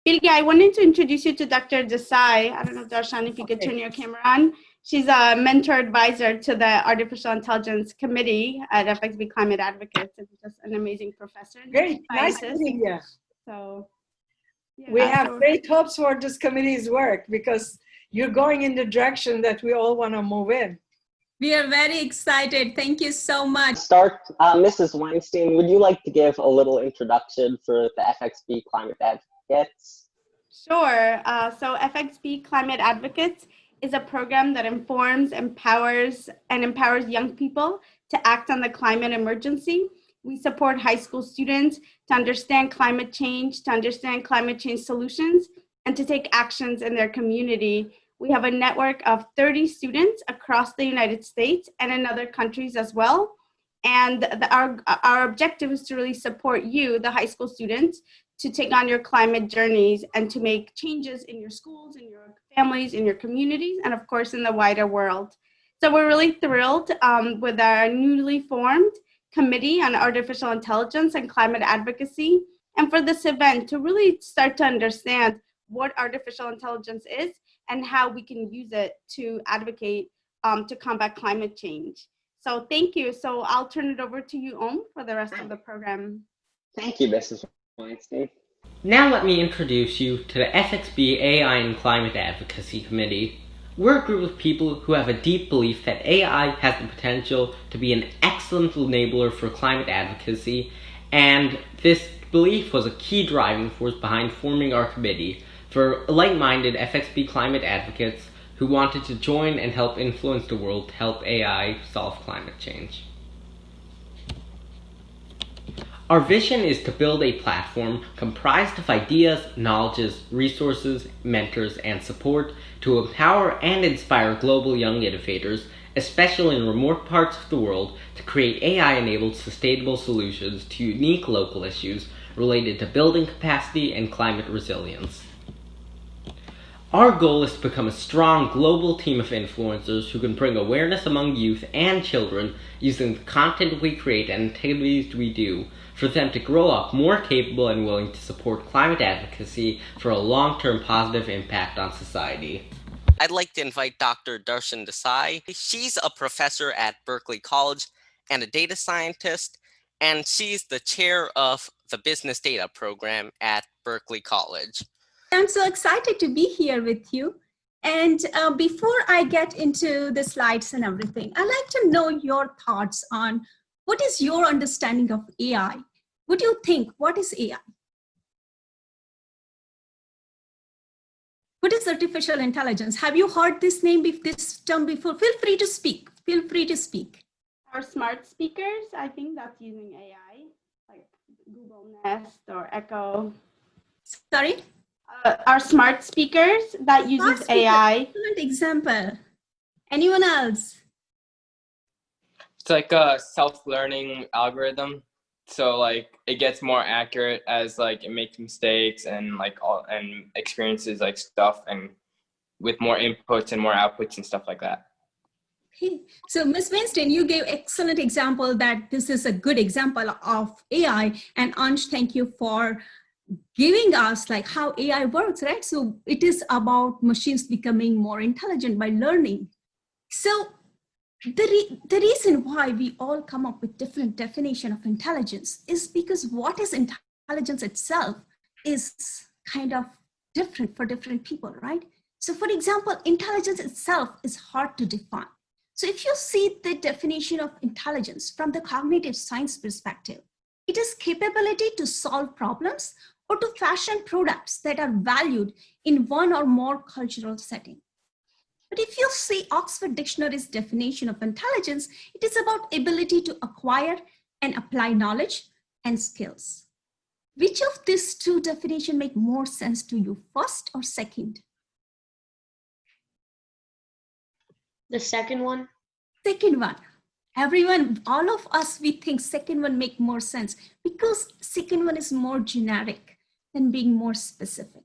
Bilge, I wanted to introduce you to Dr. Desai. I don't know, Darshan, if you could turn your camera on. She's a mentor advisor to the Artificial Intelligence Committee at FXB Climate Advocates. And just an amazing professor. Great, nice meeting you. So, yeah, we have great hopes for this committee's work because you're going in the direction that we all want to move in. We are very excited. Thank you so much. Mrs. Weinstein, would you like to give a little introduction for the FXB Climate Advocates? Sure. So FXB Climate Advocates is a program that informs, empowers young people to act on the climate emergency. We support high school students to understand climate change solutions, and to take actions in their community. We have a network of 30 students across the United States and in other countries as well. And our objective is to really support you, the high school students, to take on your climate journeys and to make changes in your schools, in your families, in your communities, and of course in the wider world. So we're really thrilled with our newly formed Committee on Artificial Intelligence and Climate Advocacy, and for this event to really start to understand what artificial intelligence is and how we can use it to advocate to combat climate change. So thank you. So I'll turn it over to you, Om, for the rest of the program. Thank you, Mrs. Weinstein. Now let me introduce you to the FXB AI and Climate Advocacy Committee. We're a group of people who have a deep belief that AI has the potential to be an excellent enabler for climate advocacy, and this belief was a key driving force behind forming our committee for like-minded FXB climate advocates who wanted to join and help influence the world to help AI solve climate change. Our vision is to build a platform comprised of ideas, knowledges, resources, mentors, and support to empower and inspire global young innovators, especially in remote parts of the world, to create AI-enabled sustainable solutions to unique local issues related to building capacity and climate resilience. Our goal is to become a strong global team of influencers who can bring awareness among youth and children using the content we create and activities we do for them to grow up more capable and willing to support climate advocacy for a long-term positive impact on society. I'd like to invite Dr. Darshan Desai. She's a professor at Berkeley College and a data scientist, and she's the chair of the Business Data program at Berkeley College. I'm so excited to be here with you. And before I get into the slides and everything, I'd like to know your thoughts on what is your understanding of AI? What do you think? What is AI? What is artificial intelligence? Have you heard this name, this term before? Feel free to speak. Feel free to speak. Our smart speakers, I think that's using AI, like Google Nest or Echo. Sorry? Our smart speakers that uses AI. Excellent example. Anyone else? It's like a self-learning algorithm. So like it gets more accurate as like it makes mistakes and like and experiences like stuff and with more inputs and more outputs and stuff like that. Okay. So Ms. Weinstein, you gave excellent example that this is a good example of AI, and Ansh, thank you for giving us like how AI works, right? So it is about machines becoming more intelligent by learning. So the reason why we all come up with different definition of intelligence is because what is intelligence itself is kind of different for different people, right? So for example, intelligence itself is hard to define. So if you see the definition of intelligence from the cognitive science perspective, it is capability to solve problems or to fashion products that are valued in one or more cultural settings. But if you see Oxford Dictionary's definition of intelligence, it is about ability to acquire and apply knowledge and skills. Which of these two definitions make more sense to you, first or second? The second one. Second one. Everyone, all of us, we think second one make more sense because second one is more generic than being more specific.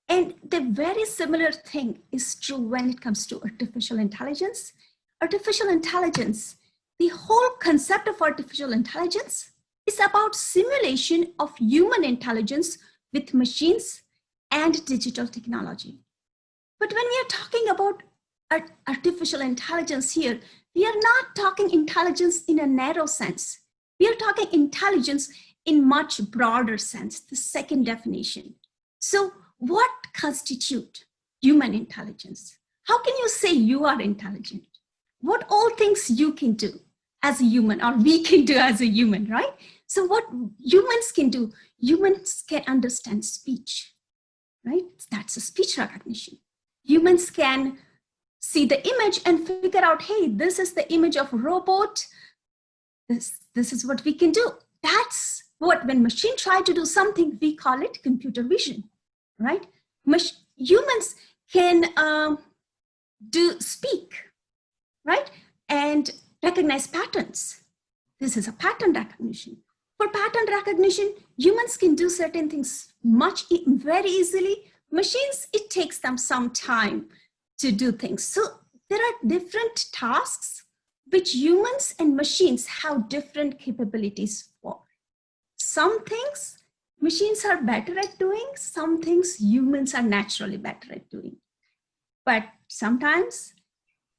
And the very similar thing is true when it comes to artificial intelligence. Artificial intelligence, the whole concept of artificial intelligence is about simulation of human intelligence with machines and digital technology. But when we are talking about artificial intelligence here, we are not talking intelligence in a narrow sense. We are talking intelligence in much broader sense, the second definition. So what constitutes human intelligence? How can you say you are intelligent? What all things you can do as a human, or we can do as a human, right? So what humans can do, humans can understand speech, right? That's a speech recognition. Humans can see the image and figure out, hey, this is the image of a robot. This is what we can do. That's what, when machine try to do something, we call it computer vision, right? Humans can speak, right? And recognize patterns. This is a pattern recognition. For pattern recognition, humans can do certain things very easily. Machines, it takes them some time to do things. So there are different tasks which humans and machines have different capabilities for. Some things machines are better at doing, some things humans are naturally better at doing. But sometimes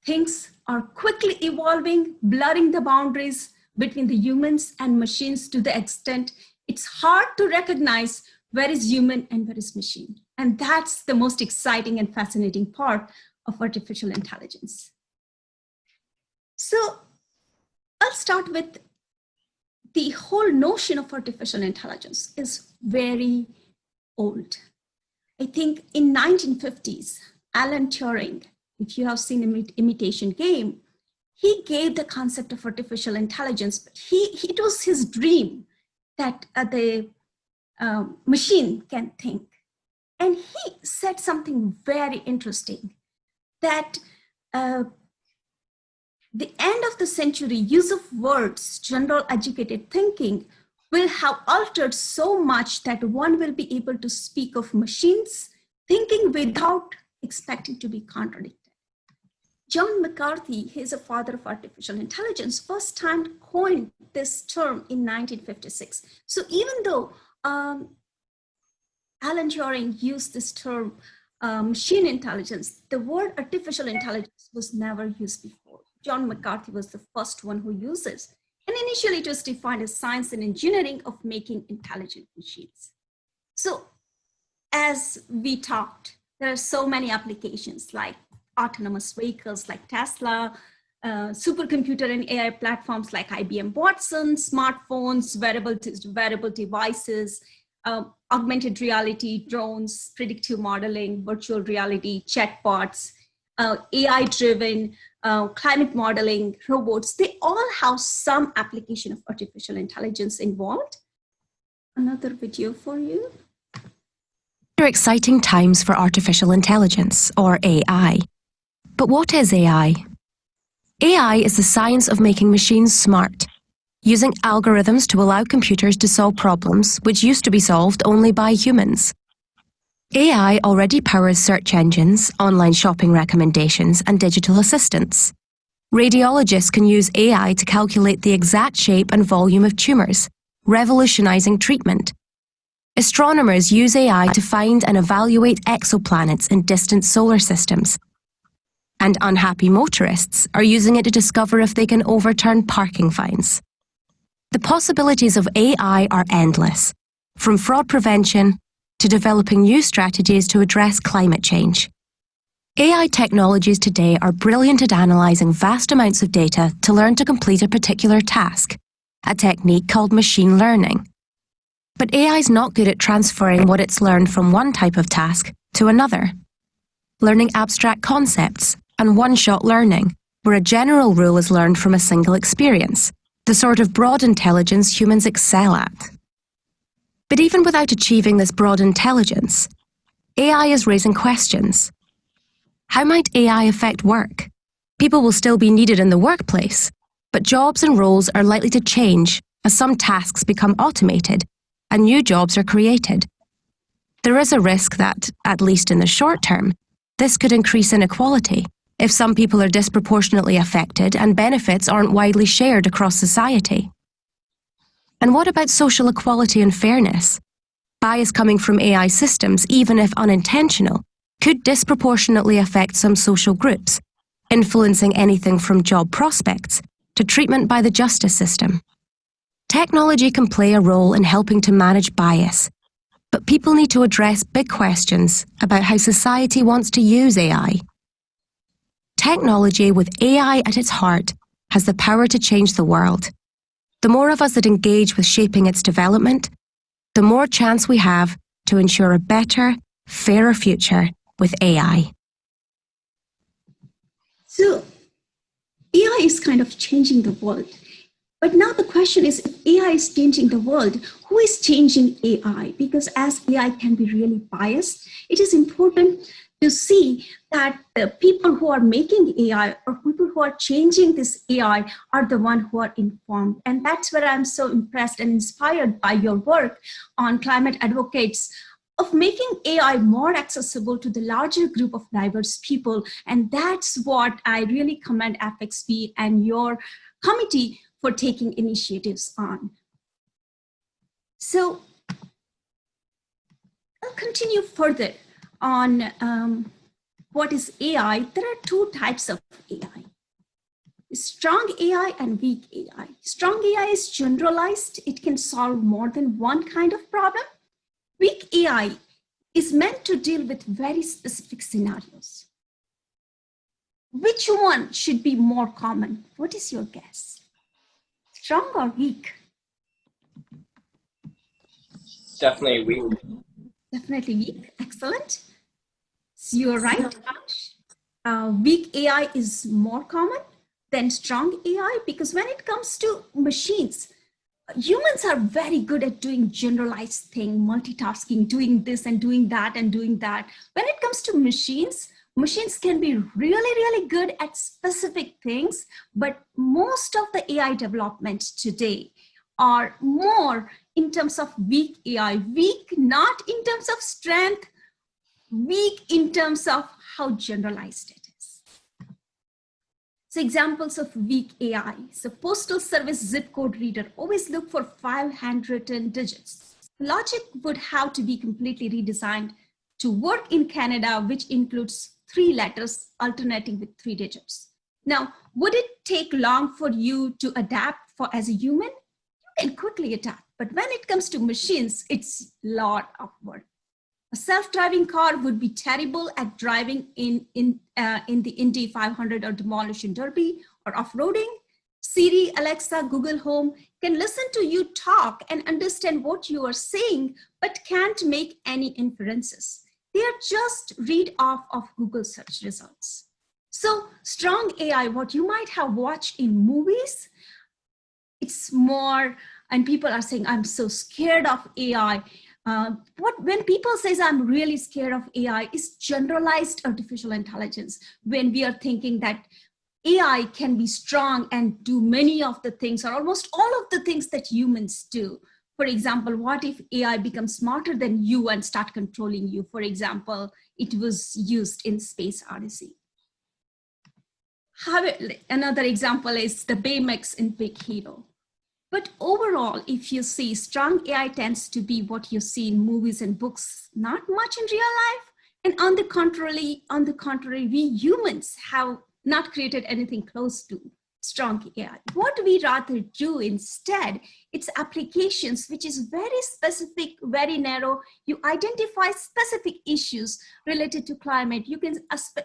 things are quickly evolving, blurring the boundaries between the humans and machines to the extent it's hard to recognize where is human and where is machine. And that's the most exciting and fascinating part of artificial intelligence. So I'll start with the whole notion of artificial intelligence is very old. I think in 1950s, Alan Turing, if you have seen Imitation Game, he gave the concept of artificial intelligence, but it was his dream that the machine can think. And he said something very interesting, that the end of the century use of words, general educated thinking, will have altered so much that one will be able to speak of machines thinking without expecting to be contradicted. John McCarthy, he's a father of artificial intelligence, first time coined this term in 1956. So even though Alan Turing used this term, machine intelligence, the word artificial intelligence was never used before. John McCarthy was the first one who uses. And initially it was defined as science and engineering of making intelligent machines. So as we talked, there are so many applications like autonomous vehicles like Tesla, supercomputer and AI platforms like IBM Watson, smartphones, wearable devices, augmented reality, drones, predictive modeling, virtual reality, chatbots, AI-driven climate modeling, robots. They all have some application of artificial intelligence involved. Another video for you. These are exciting times for artificial intelligence, or AI. But what is AI? AI is the science of making machines smart, using algorithms to allow computers to solve problems which used to be solved only by humans. AI already powers search engines, online shopping recommendations, and digital assistants. Radiologists can use AI to calculate the exact shape and volume of tumors, revolutionizing treatment. Astronomers use AI to find and evaluate exoplanets in distant solar systems. And unhappy motorists are using it to discover if they can overturn parking fines. The possibilities of AI are endless, from fraud prevention to developing new strategies to address climate change. AI technologies today are brilliant at analyzing vast amounts of data to learn to complete a particular task, a technique called machine learning. But AI is not good at transferring what it's learned from one type of task to another. Learning abstract concepts and one-shot learning, where a general rule is learned from a single experience, the sort of broad intelligence humans excel at. But even without achieving this broad intelligence, AI is raising questions. How might AI affect work? People will still be needed in the workplace, but jobs and roles are likely to change as some tasks become automated and new jobs are created. There is a risk that, at least in the short term, this could increase inequality if some people are disproportionately affected and benefits aren't widely shared across society. And what about social equality and fairness? Bias coming from AI systems, even if unintentional, could disproportionately affect some social groups, influencing anything from job prospects to treatment by the justice system. Technology can play a role in helping to manage bias, but people need to address big questions about how society wants to use AI. Technology with AI at its heart has the power to change the world. The more of us that engage with shaping its development, the more chance we have to ensure a better, fairer future with AI. So AI is kind of changing the world. But now the question is, if AI is changing the world, who is changing AI? Because as AI can be really biased, it is important to see that the people who are making AI or people who are changing this AI are the ones who are informed. And that's where I'm so impressed and inspired by your work on climate advocates of making AI more accessible to the larger group of diverse people. And that's what I really commend FXB and your committee for taking initiatives on. So I'll continue further on what is AI. There are two types of AI: strong AI and weak AI. Strong AI is generalized. It can solve more than one kind of problem. Weak AI is meant to deal with very specific scenarios. Which one should be more common? What is your guess? Strong or weak? Definitely weak. Definitely weak. Excellent. So you're right. Weak AI is more common than strong AI because when it comes to machines, humans are very good at doing generalized thing, multitasking, doing this and doing that and doing that. When it comes to machines, machines can be really, really good at specific things, but most of the AI development today are more in terms of weak AI. Weak not in terms of strength, weak in terms of how generalized it is. So examples of weak AI. So postal service zip code reader, always look for 5 handwritten digits. Logic would have to be completely redesigned to work in Canada, which includes 3 letters alternating with 3 digits. Now, would it take long for you to adapt for as a human? You can quickly adapt, but when it comes to machines, it's a lot of work. A self-driving car would be terrible at driving in the Indy 500 or Demolition Derby or off-roading. Siri, Alexa, Google Home can listen to you talk and understand what you are saying, but can't make any inferences. They are just read off of Google search results. So strong AI, what you might have watched in movies, it's more, and people are saying, I'm so scared of AI. When people say I'm really scared of AI, is generalized artificial intelligence. When we are thinking that AI can be strong and do many of the things or almost all of the things that humans do. For example, what if AI becomes smarter than you and start controlling you? For example, it was used in Space Odyssey. Another example is the Baymax in Big Hero. But overall, if you see, strong AI tends to be what you see in movies and books, not much in real life. And on the contrary, we humans have not created anything close to strong AI. What we rather do instead, it's applications, which is very specific, very narrow. You identify specific issues related to climate. You can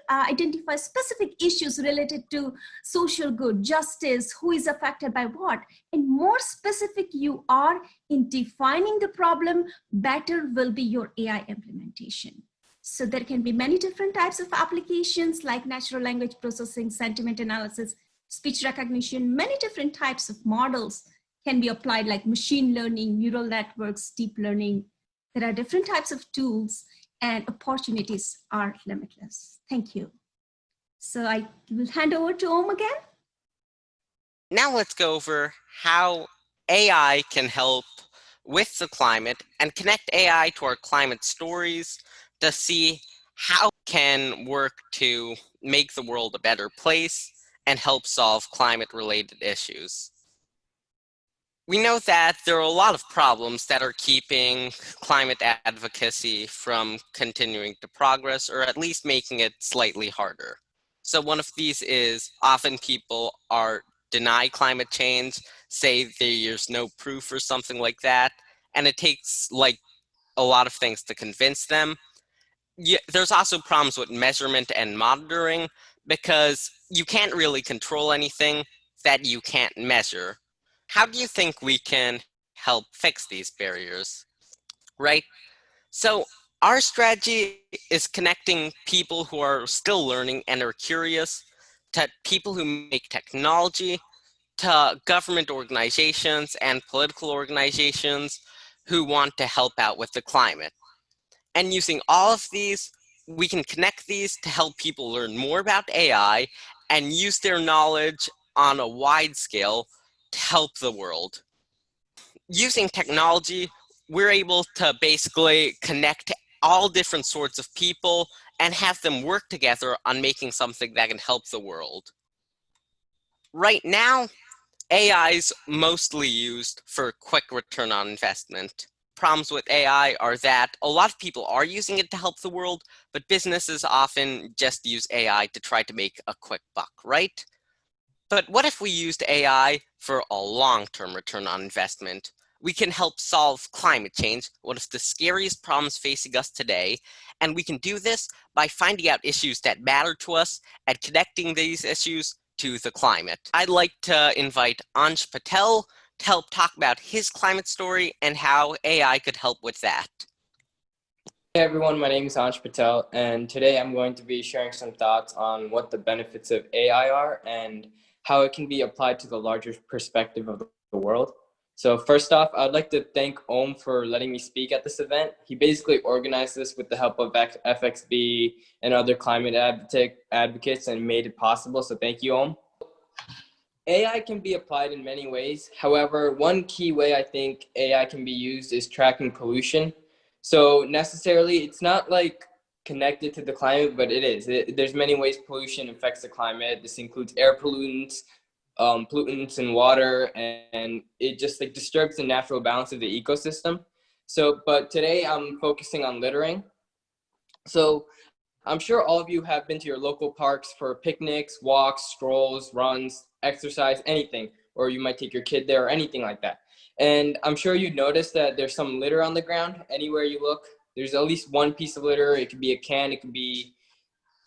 identify specific issues related to social good, justice, who is affected by what. And more specific you are in defining the problem, better will be your AI implementation. So there can be many different types of applications like natural language processing, sentiment analysis, speech recognition. Many different types of models can be applied like machine learning, neural networks, deep learning. There are different types of tools and opportunities are limitless. Thank you. So I will hand over to Om again. Now let's go over how AI can help with the climate and connect AI to our climate stories to see how it can work to make the world a better place and help solve climate-related issues. We know that there are a lot of problems that are keeping climate advocacy from continuing to progress, or at least making it slightly harder. So one of these is often people are deny climate change, say there's no proof or something like that, and it takes like a lot of things to convince them. Yeah, there's also problems with measurement and monitoring because you can't really control anything that you can't measure. How do you think we can help fix these barriers, right? So our strategy is connecting people who are still learning and are curious to people who make technology, to government organizations and political organizations who want to help out with the climate. And using all of these, we can connect these to help people learn more about AI and use their knowledge on a wide scale to help the world. Using technology, we're able to basically connect all different sorts of people and have them work together on making something that can help the world. Right now, AI is mostly used for quick return on investment. Problems with AI are that a lot of people are using it to help the world, but businesses often just use AI to try to make a quick buck, right? But what if we used AI for a long-term return on investment? We can help solve climate change, one of the scariest problems facing us today, and we can do this by finding out issues that matter to us and connecting these issues to the climate. I'd like to invite Ansh Patel to help talk about his climate story and how AI could help with that. Hey everyone, my name is Ansh Patel, and today I'm going to be sharing some thoughts on what the benefits of AI are and how it can be applied to the larger perspective of the world. So first off, I'd like to thank Om for letting me speak at this event. He basically organized this with the help of FXB and other climate advocates and made it possible, so thank you, Om. AI can be applied in many ways. However, one key way I think AI can be used is tracking pollution. So necessarily, it's not like connected to the climate, but it is. There's many ways pollution affects the climate. This includes air pollutants, pollutants in water, and it just like disturbs the natural balance of the ecosystem. So, but today I'm focusing on littering. So I'm sure all of you have been to your local parks for picnics, walks, strolls, runs, exercise, anything, or you might take your kid there or anything like that. And I'm sure you noticed that there's some litter on the ground anywhere you look. There's at least one piece of litter. It could be a can, it could be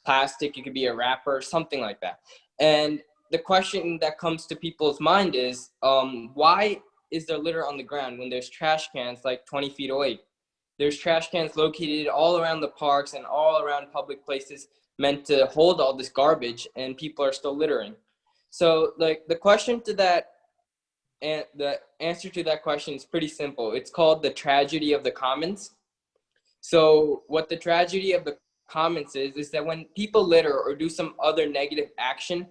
plastic, it could be a wrapper, something like that. And the question that comes to people's mind is, why is there litter on the ground when there's trash cans like 20 feet away? There's trash cans located all around the parks and all around public places meant to hold all this garbage, and people are still littering. So like the question to that, and the answer to that question is pretty simple. It's called the tragedy of the commons. So what the tragedy of the commons is that when people litter or do some other negative action,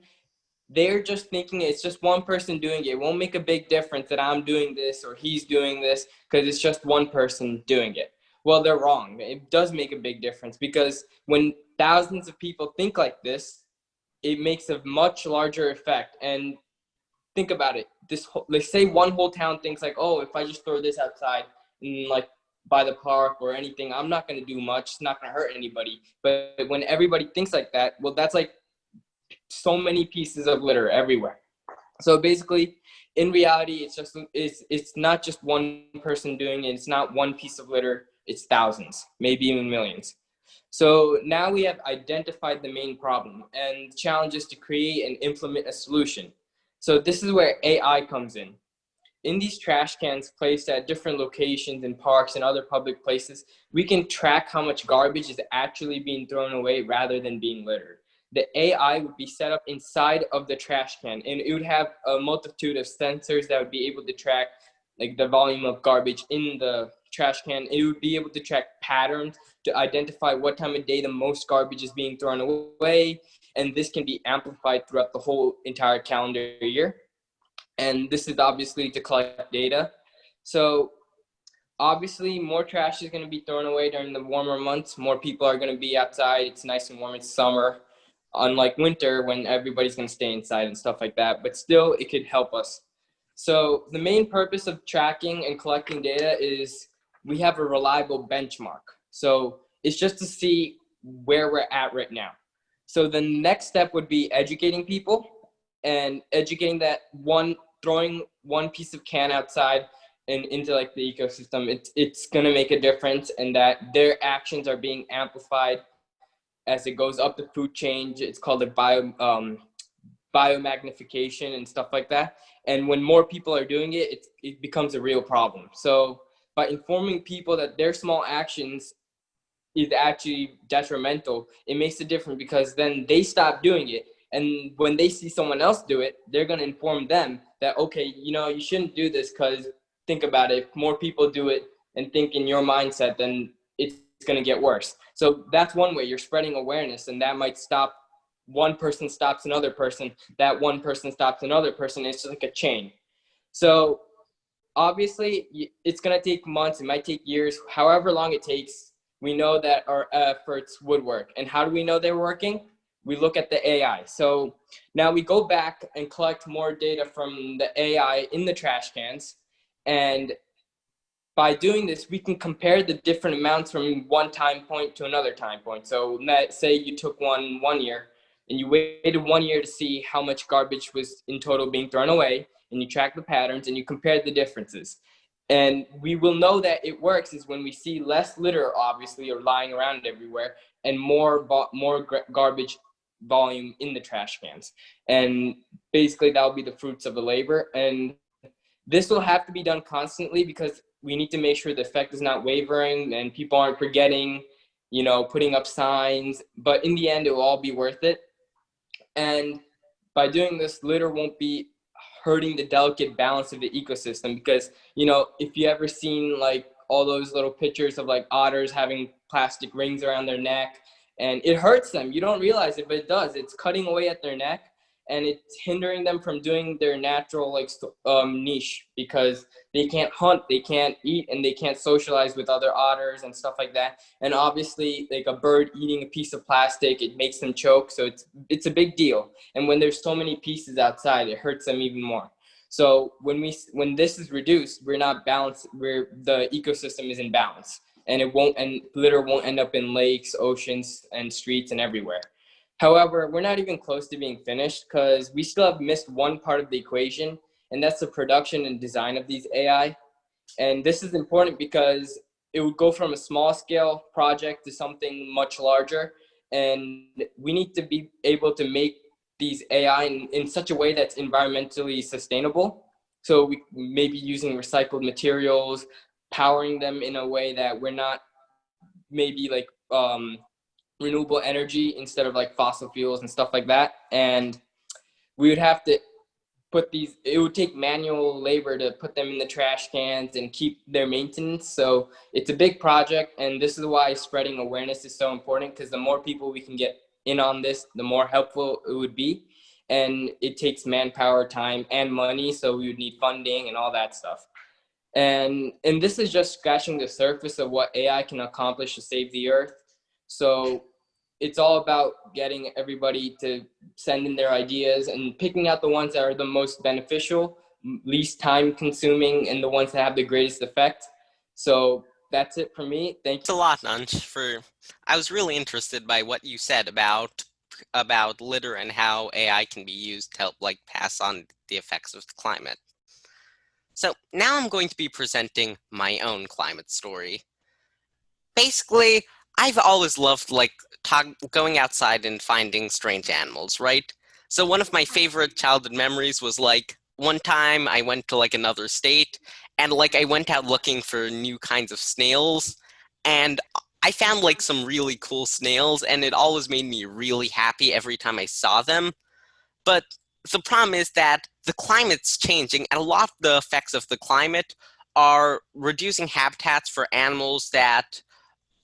they're just thinking it's just one person doing it. It won't make a big difference that I'm doing this or he's doing this because it's just one person doing it. Well, they're wrong. It does make a big difference because when thousands of people think like this, it makes a much larger effect. And think about it. Like say one whole town thinks like, oh, if I just throw this outside and like by the park or anything, I'm not going to do much. It's not going to hurt anybody. But when everybody thinks like that, well, that's like so many pieces of litter everywhere. So basically, in reality, it's not just one person doing it. It's not one piece of litter. It's thousands, maybe even millions. So now we have identified the main problem, and the challenge is to create and implement a solution. So this is where AI comes in. In these trash cans placed at different locations in parks and other public places, we can track how much garbage is actually being thrown away rather than being littered. The AI would be set up inside of the trash can, and it would have a multitude of sensors that would be able to track like the volume of garbage in the trash can. It would be able to track patterns to identify what time of day the most garbage is being thrown away, and this can be amplified throughout the whole entire calendar year. And this is obviously to collect data. So obviously more trash is going to be thrown away during the warmer months. More people are going to be outside. It's nice and warm. It's summer, unlike winter when everybody's going to stay inside and stuff like that. But still, it could help us. So the main purpose of tracking and collecting data is we have a reliable benchmark. So it's just to see where we're at right now. So the next step would be educating people and educating that throwing one piece of can outside and into like the ecosystem, it's gonna make a difference, and that their actions are being amplified as it goes up the food chain. It's called a biomagnification and stuff like that. And when more people are doing it, it becomes a real problem. So by informing people that their small actions is actually detrimental, it makes a difference, because then they stop doing it. And when they see someone else do it, they're going to inform them that, okay, you shouldn't do this, because think about it. If more people do it and think in your mindset, then it's going to get worse. So that's one way you're spreading awareness, and that might stop. One person stops another person, that one person stops another person. It's just like a chain. So obviously it's going to take months, it might take years, however long it takes. We know that our efforts would work. And how do we know they're working? We look at the AI. So now we go back and collect more data from the AI in the trash cans. And by doing this, we can compare the different amounts from one time point to another time point. So let's say you took one year, and you waited 1 year to see how much garbage was in total being thrown away, and you track the patterns and you compare the differences. And we will know that it works is when we see less litter, obviously, or lying around everywhere, and more garbage volume in the trash cans. And basically that will be the fruits of the labor. And this will have to be done constantly, because we need to make sure the effect is not wavering and people aren't forgetting, putting up signs. But in the end, it will all be worth it. And by doing this, litter won't be hurting the delicate balance of the ecosystem, because if you ever seen like all those little pictures of like otters having plastic rings around their neck, and it hurts them, you don't realize it, but it does. It's cutting away at their neck, and it's hindering them from doing their natural niche, because they can't hunt, they can't eat, and they can't socialize with other otters and stuff like that. And obviously, like a bird eating a piece of plastic, it makes them choke. So it's a big deal. And when there's so many pieces outside, it hurts them even more. So when this is reduced, we're not balanced, where the ecosystem is in balance, and litter won't end up in lakes, oceans, and streets and everywhere. However, we're not even close to being finished, because we still have missed one part of the equation, and that's the production and design of these AI. And this is important because it would go from a small scale project to something much larger. And we need to be able to make these AI in such a way that's environmentally sustainable. So we may be using recycled materials, powering them in a way that we're not maybe like renewable energy instead of like fossil fuels and stuff like that. And we would have to it would take manual labor to put them in the trash cans and keep their maintenance. So it's a big project, and this is why spreading awareness is so important, because the more people we can get in on this, the more helpful it would be. And it takes manpower, time, and money, so we would need funding and all that stuff. And this is just scratching the surface of what AI can accomplish to save the earth. So it's all about getting everybody to send in their ideas and picking out the ones that are the most beneficial, least time consuming, and the ones that have the greatest effect. So that's it for me. Thank you. Thanks a lot, Ansh. I was really interested by what you said about litter and how AI can be used to help like pass on the effects of the climate. So now I'm going to be presenting my own climate story. Basically, I've always loved like going outside and finding strange animals, right? So one of my favorite childhood memories was like one time I went to like another state, and like I went out looking for new kinds of snails, and I found like some really cool snails, and it always made me really happy every time I saw them. But the problem is that the climate's changing, and a lot of the effects of the climate are reducing habitats for animals that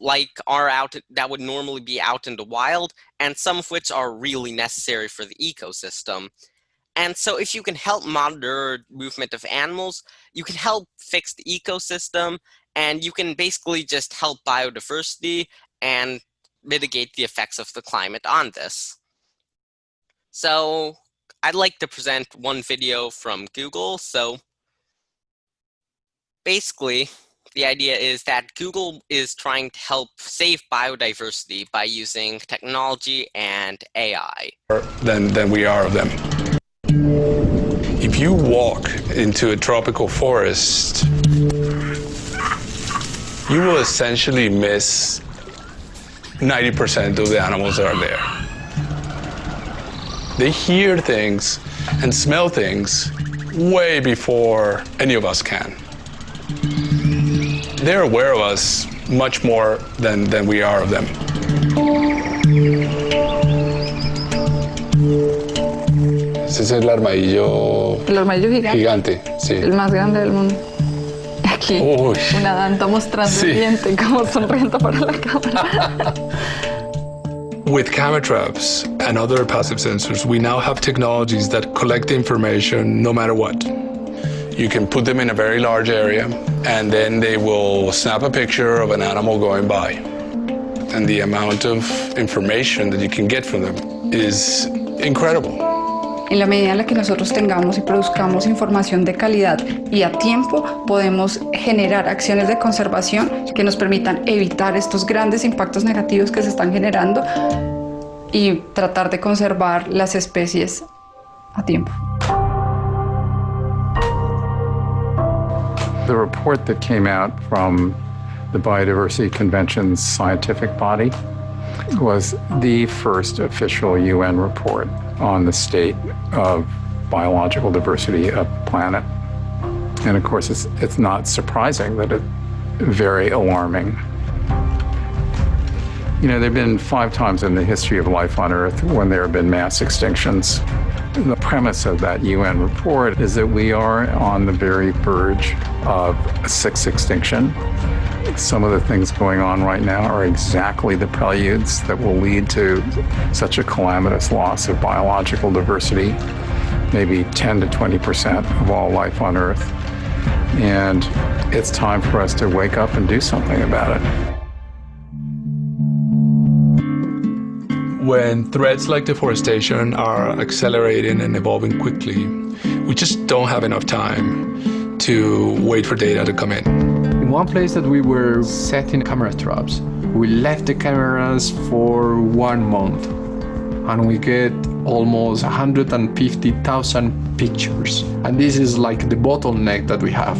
that would normally be out in the wild, and some of which are really necessary for the ecosystem. And so if you can help monitor movement of animals, you can help fix the ecosystem, and you can basically just help biodiversity and mitigate the effects of the climate on this. So I'd like to present one video from Google. So basically, the idea is that Google is trying to help save biodiversity by using technology and AI. Than we are of them. If you walk into a tropical forest, you will essentially miss 90% of the animals that are there. They hear things and smell things way before any of us can. They're aware of us much more than we are of them. Ese es el armadillo. El armadillo gigante, sí. El más grande del mundo. Aquí, Uy. una danta mostrando Sí. el diente como sonriendo para la cámara. With camera traps and other passive sensors, we now have technologies that collect information no matter what. You can put them in a very large area, and then they will snap a picture of an animal going by. And the amount of information that you can get from them is incredible. En la medida en la que nosotros tengamos y produzcamos información de calidad y a tiempo, podemos generar acciones de conservación que nos permitan evitar estos grandes impactos negativos que se están generando y tratar de conservar las especies a tiempo. The report that came out from the Biodiversity Convention's scientific body was the first official UN report on the state of biological diversity of the planet. And of course, it's not surprising that it's very alarming. You know, there have been 5 times in the history of life on Earth when there have been mass extinctions. The premise of that UN report is that we are on the very verge of a 6th extinction. Some of the things going on right now are exactly the preludes that will lead to such a calamitous loss of biological diversity, maybe 10 to 20% of all life on Earth. And it's time for us to wake up and do something about it. When threats like deforestation are accelerating and evolving quickly, we just don't have enough time to wait for data to come in. In one place that we were setting camera traps, we left the cameras for 1 month and we get almost 150,000 pictures. And this is like the bottleneck that we have.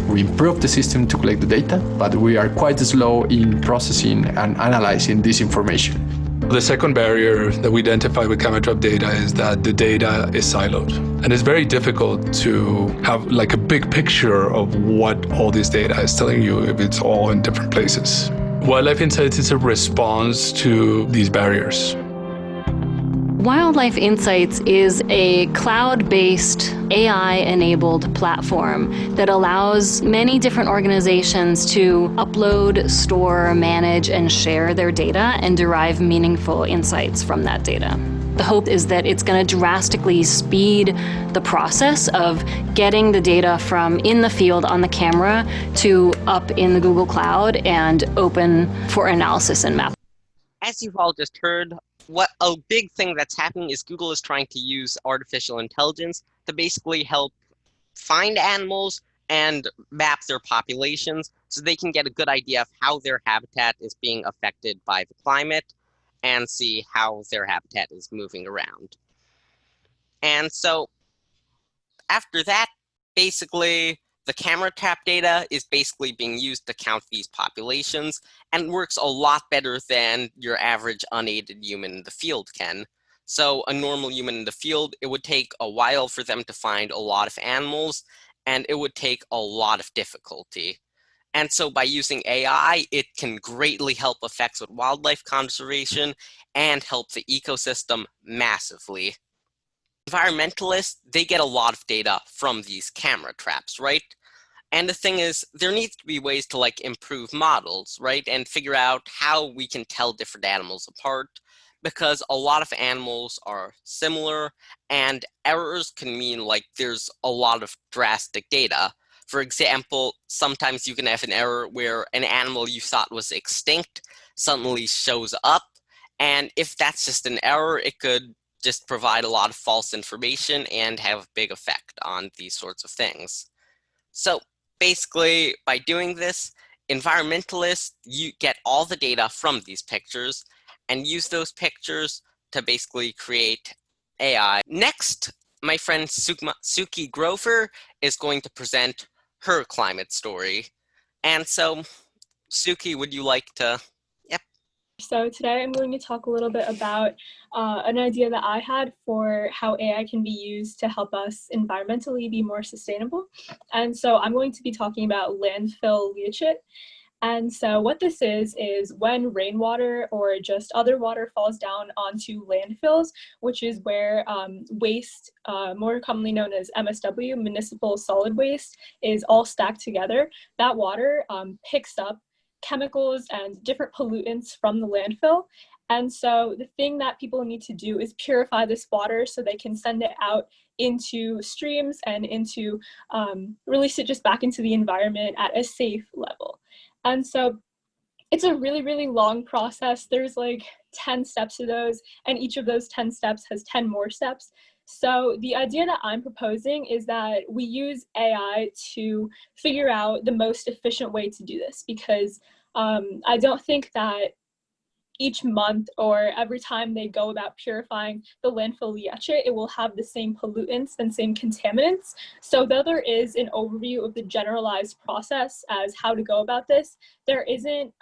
We improved the system to collect the data, but we are quite slow in processing and analyzing this information. The second barrier that we identify with camera trap data is that the data is siloed. And it's very difficult to have like a big picture of what all this data is telling you if it's all in different places. Wildlife Insights is a response to these barriers. Wildlife Insights is a cloud-based, AI-enabled platform that allows many different organizations to upload, store, manage, and share their data and derive meaningful insights from that data. The hope is that it's going to drastically speed the process of getting the data from in the field on the camera to up in the Google Cloud and open for analysis and map. As you've all just heard, what a big thing that's happening is Google is trying to use artificial intelligence to basically help find animals and map their populations so they can get a good idea of how their habitat is being affected by the climate and see how their habitat is moving around. And so after that, basically, the camera trap data is basically being used to count these populations and works a lot better than your average unaided human in the field can. So a normal human in the field, it would take a while for them to find a lot of animals, and it would take a lot of difficulty. And so by using AI, it can greatly help effects with wildlife conservation and help the ecosystem massively. Environmentalists, they get a lot of data from these camera traps, right? And the thing is, there needs to be ways to like improve models, right? And figure out how we can tell different animals apart, because a lot of animals are similar and errors can mean like there's a lot of drastic data. For example, sometimes you can have an error where an animal you thought was extinct suddenly shows up. And if that's just an error, it could just provide a lot of false information and have a big effect on these sorts of things. So basically, by doing this, environmentalists get all the data from these pictures and use those pictures to basically create AI. Next, my friend Suki Grover is going to present her climate story. And so, Suki, would you like to? Yep. So today I'm going to talk a little bit about an idea that I had for how AI can be used to help us environmentally be more sustainable. And so I'm going to be talking about landfill leachate. And so what this is when rainwater or just other water falls down onto landfills, which is where waste, more commonly known as MSW, municipal solid waste, is all stacked together, that water picks up chemicals and different pollutants from the landfill. And so the thing that people need to do is purify this water so they can send it out into streams and into release it just back into the environment at a safe level. And so it's a really, really long process. There's like 10 steps to those, and each of those 10 steps has 10 more steps. So the idea that I'm proposing is that we use AI to figure out the most efficient way to do this, because I don't think that each month or every time they go about purifying the landfill leachate, it will have the same pollutants and same contaminants. So though there is an overview of the generalized process as how to go about this, there isn't,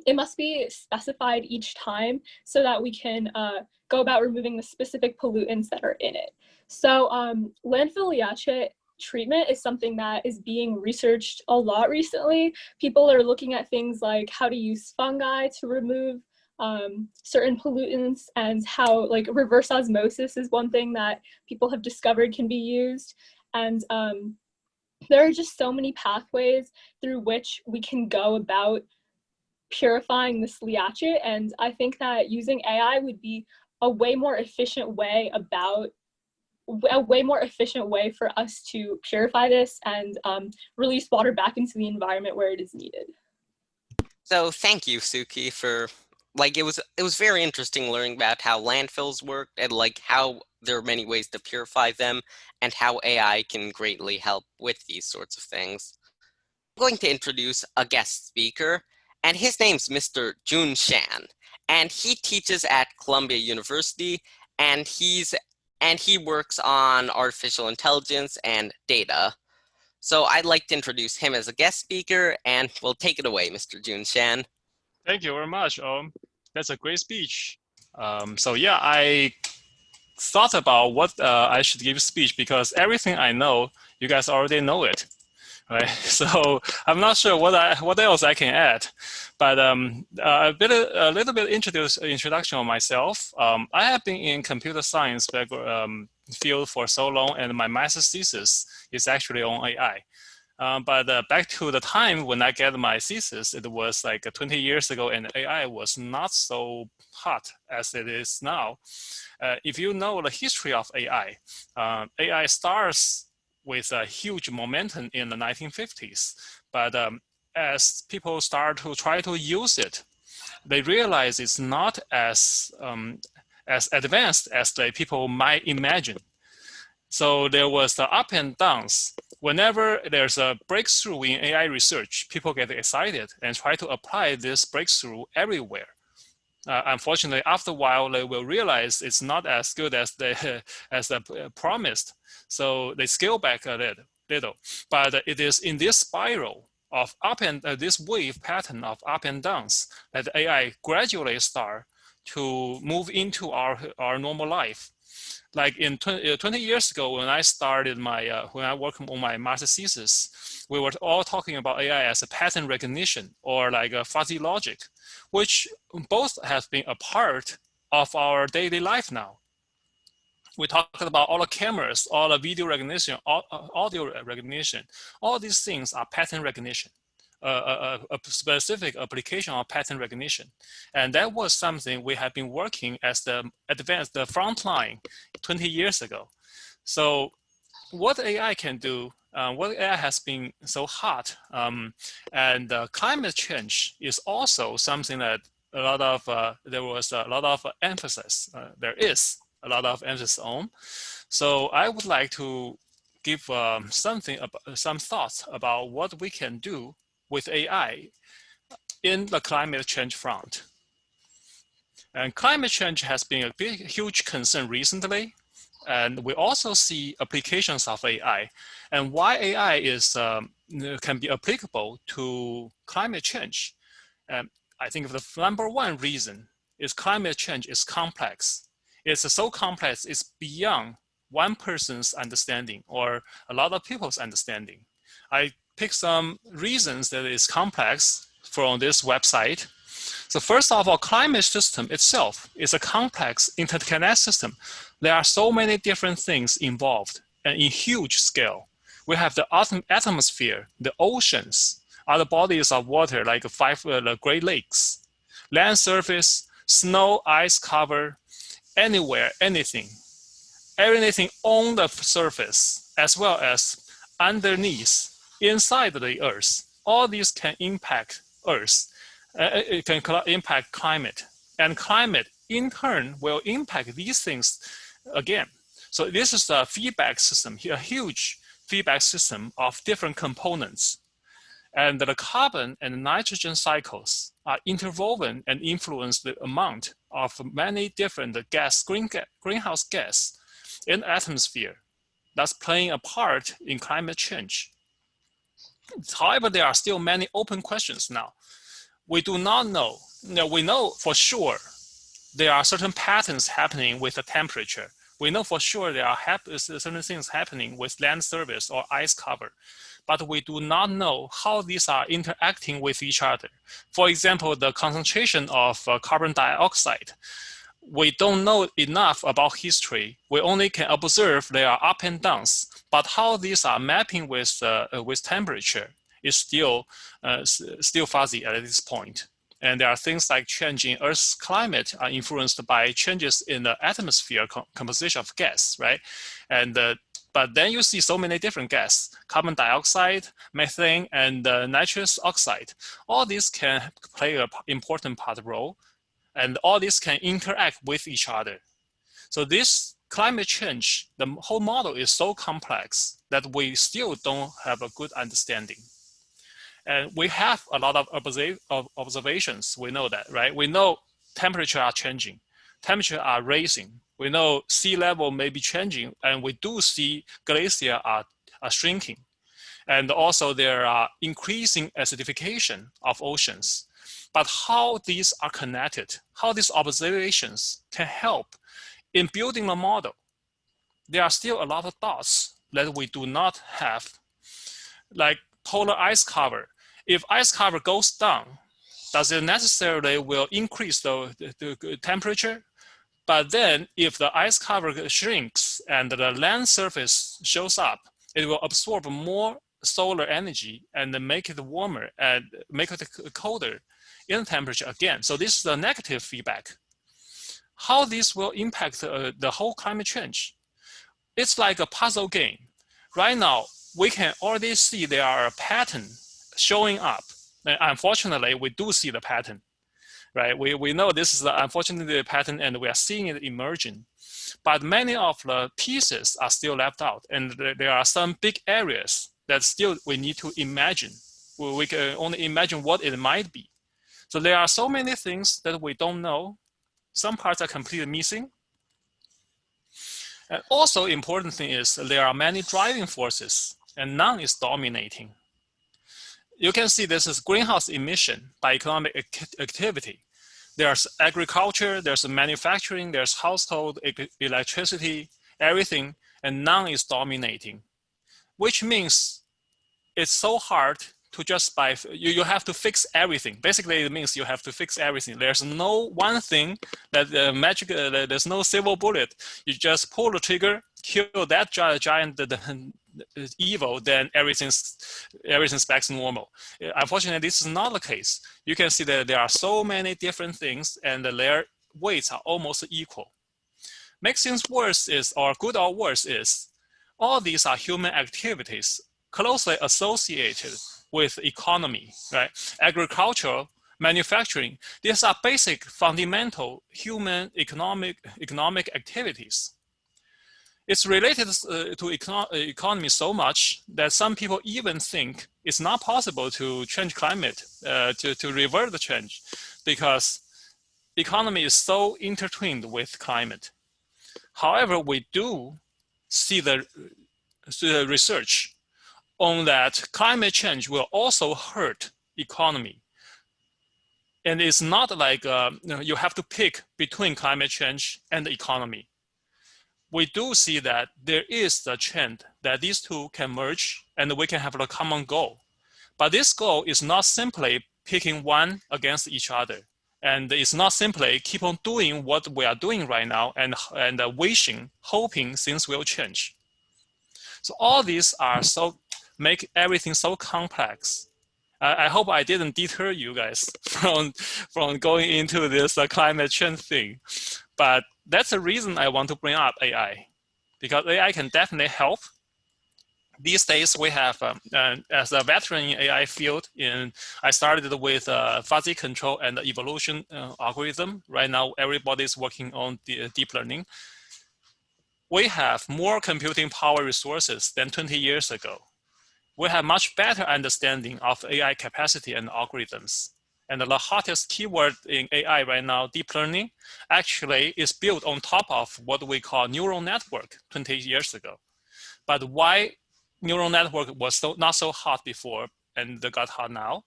it must be specified each time so that we can go about removing the specific pollutants that are in it. So landfill leachate treatment is something that is being researched a lot recently. People are looking at things like how to use fungi to remove certain pollutants, and how like reverse osmosis is one thing that people have discovered can be used. And there are just so many pathways through which we can go about purifying this leachate, and I think that using AI would be a way more efficient way for us to purify this and release water back into the environment where it is needed. So thank you, Suki, for it was very interesting learning about how landfills work and like how there are many ways to purify them and how AI can greatly help with these sorts of things. I'm going to introduce a guest speaker, and his name's Mr. Jun Shan, and he teaches at Columbia University, and he works on artificial intelligence and data. So I'd like to introduce him as a guest speaker, and we'll take it away, Mr. Jun Shan. Thank you very much. That's a great speech. So yeah, I thought about what I should give a speech, because everything I know, you guys already know it, right? So I'm not sure what else I can add, but a little bit introduction of myself. I have been in computer science field for so long, and my master's thesis is actually on AI. But back to the time when I get my thesis, it was like 20 years ago, and AI was not so hot as it is now. If you know the history of AI, AI starts with a huge momentum in the 1950s. But as people start to try to use it, they realize it's not as advanced as the people might imagine. So there was the up and downs. Whenever there's a breakthrough in AI research, people get excited and try to apply this breakthrough everywhere. Unfortunately, after a while, they will realize it's not as good as they promised. So they scale back a little. But it is in this spiral of this wave pattern of up and downs that AI gradually start to move into our normal life. Like in 20 years ago, when I started when I worked on my master's thesis, we were all talking about AI as a pattern recognition or like a fuzzy logic, which both have been a part of our daily life now. We talked about all the cameras, all the video recognition, audio recognition. All these things are pattern recognition, a specific application of pattern recognition. And that was something we have been working as the front line 20 years ago. So what AI can do, what AI has been so hot, and climate change is also something that there was a lot of emphasis. There is a lot of emphasis on. So I would like to give some thoughts about what we can do with AI in the climate change front. And climate change has been a huge concern recently. And we also see applications of AI and why AI can be applicable to climate change. I think the number one reason is climate change is complex. It's so complex, it's beyond one person's understanding or a lot of people's understanding. I picked some reasons that it's complex from this website. So first of all, climate system itself is a complex interconnected system. There are so many different things involved and in huge scale. We have the atmosphere, the oceans, other bodies of water like the Great Lakes, land surface, snow, ice cover, anywhere, anything on the surface, as well as underneath, inside the Earth. All these can impact Earth. It can impact climate. And climate, in turn, will impact these things again. So this is a feedback system, a huge feedback system of different components. And the carbon and nitrogen cycles are interwoven and influence the amount of many different greenhouse gas in the atmosphere that's playing a part in climate change. However, there are still many open questions now. We do not know. We know for sure there are certain patterns happening with the temperature. We know for sure there are certain things happening with land surface or ice cover, but we do not know how these are interacting with each other. For example, the concentration of carbon dioxide. We don't know enough about history. We only can observe there are up and downs, but how these are mapping with temperature is still fuzzy at this point. And there are things like changing Earth's climate are influenced by changes in the atmosphere composition of gas, right? And but then you see so many different gas, carbon dioxide, methane, and nitrous oxide. All these can play an important role, and all these can interact with each other. So this climate change, the whole model is so complex that we still don't have a good understanding. And we have a lot of observations. We know that, right? We know temperature are changing, temperature are rising. We know sea level may be changing, and we do see glaciers are shrinking. And also there are increasing acidification of oceans. But how these are connected, how these observations can help in building a model, there are still a lot of dots that we do not have, like polar ice cover. If ice cover goes down, does it necessarily will increase the temperature? But then if the ice cover shrinks and the land surface shows up, it will absorb more solar energy and make it warmer and make it colder in temperature again. So this is the negative feedback. How this will impact the whole climate change? It's like a puzzle game. Right now, we can already see there are a pattern showing up. And unfortunately, we do see the pattern, right? We know this is unfortunately the pattern and we are seeing it emerging. But many of the pieces are still left out. And there are some big areas that still we need to imagine. We can only imagine what it might be. So there are so many things that we don't know. Some parts are completely missing. And also important thing is there are many driving forces and none is dominating. You can see this is greenhouse emission by economic activity. There's agriculture, there's manufacturing, there's household, electricity, everything, and none is dominating, which means it's so hard to just you have to fix everything. Basically, it means you have to fix everything. There's no one thing that magic, there's no silver bullet. You just pull the trigger, kill that giant evil, then everything's back to normal. Unfortunately, this is not the case. You can see that there are so many different things and their weights are almost equal. Makes things worse is, or good or worse is, all these are human activities closely associated with economy, right? Agriculture manufacturing. These are basic, fundamental human economic activities. It's related to economy so much that some people even think it's not possible to change climate, to revert the change, because economy is so intertwined with climate. However, we do see the research on that climate change will also hurt economy. And it's not like you have to pick between climate change and the economy. We do see that there is the trend that these two can merge and we can have a common goal. But this goal is not simply picking one against each other. And it's not simply keep on doing what we are doing right now and wishing, hoping things will change. So all these are make everything so complex. I hope I didn't deter you guys from going into this climate change thing. But that's the reason I want to bring up AI, because AI can definitely help. These days we have, as a veteran in AI field, I started with fuzzy control and evolution algorithm. Right now, everybody's working on the deep learning. We have more computing power resources than 20 years ago. We have much better understanding of AI capacity and algorithms. And the hottest keyword in AI right now, deep learning, actually is built on top of what we call neural network 20 years ago. But why neural network was not so hot before and got hot now?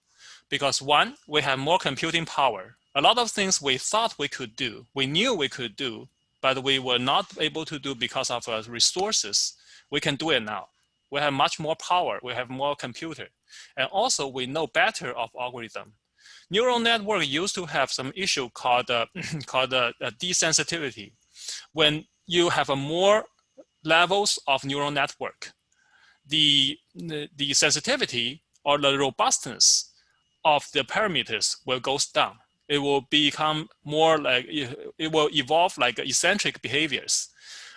Because one, we have more computing power. A lot of things we thought we could do, we knew we could do, but we were not able to do because of resources. We can do it now. We have much more power, we have more computer. And also we know better of algorithm. Neural network used to have some issue called desensitivity. When you have more levels of neural network, the sensitivity or the robustness of the parameters will go down. It will become more like, it will evolve like eccentric behaviors.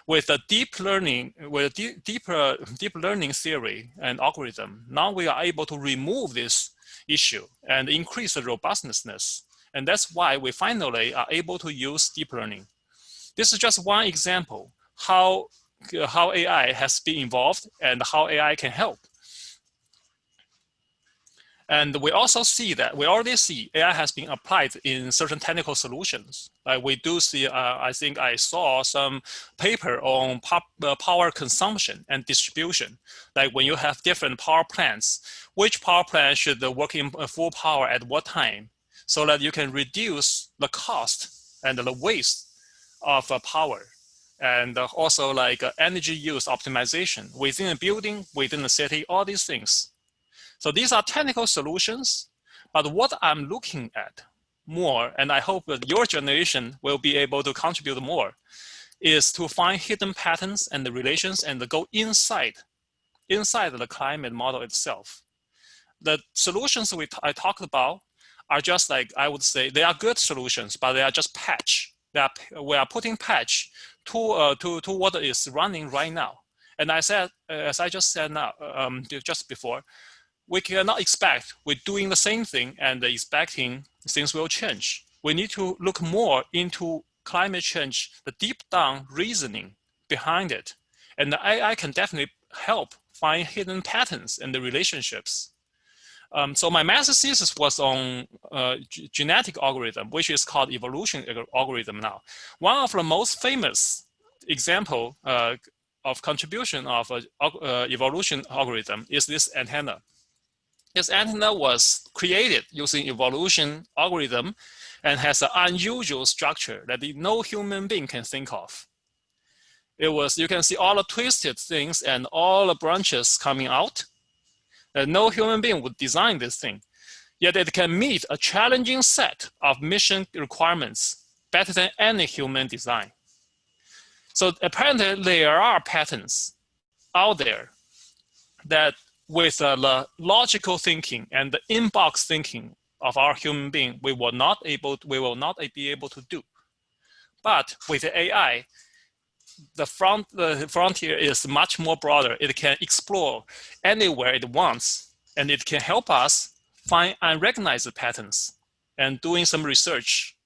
With the deep learning, with deep learning theory and algorithm, now we are able to remove this issue and increase the robustness. And that's why we finally are able to use deep learning. This is just one example how AI has been involved and how AI can help. And we also see that, we already see AI has been applied in certain technical solutions. Like we do see, I think I saw some paper on power consumption and distribution. Like when you have different power plants, which power plant should work in full power at what time, so that you can reduce the cost and the waste of power. And also like energy use optimization within a building, within the city, all these things. So these are technical solutions, but what I'm looking at more, and I hope that your generation will be able to contribute more, is to find hidden patterns and the relations and go inside the climate model itself. The solutions I talked about are just like, I would say, they are good solutions, but they are just patch. We are putting patch to what is running right now. And I said, as I just said now, just before, we cannot expect we're doing the same thing and expecting things will change. We need to look more into climate change, the deep down reasoning behind it. And the AI can definitely help find hidden patterns and the relationships. So my master's thesis was on genetic algorithm, which is called evolution algorithm now. One of the most famous example of contribution of evolution algorithm is this antenna. This antenna was created using evolution algorithm and has an unusual structure that no human being can think of. It was, you can see all the twisted things and all the branches coming out. No human being would design this thing. Yet it can meet a challenging set of mission requirements better than any human design. So apparently there are patterns out there that with the logical thinking and the in-box thinking of our human being, we will not be able to do. But with the AI, the frontier is much more broader. It can explore anywhere it wants, and it can help us find unrecognized patterns. and doing some research.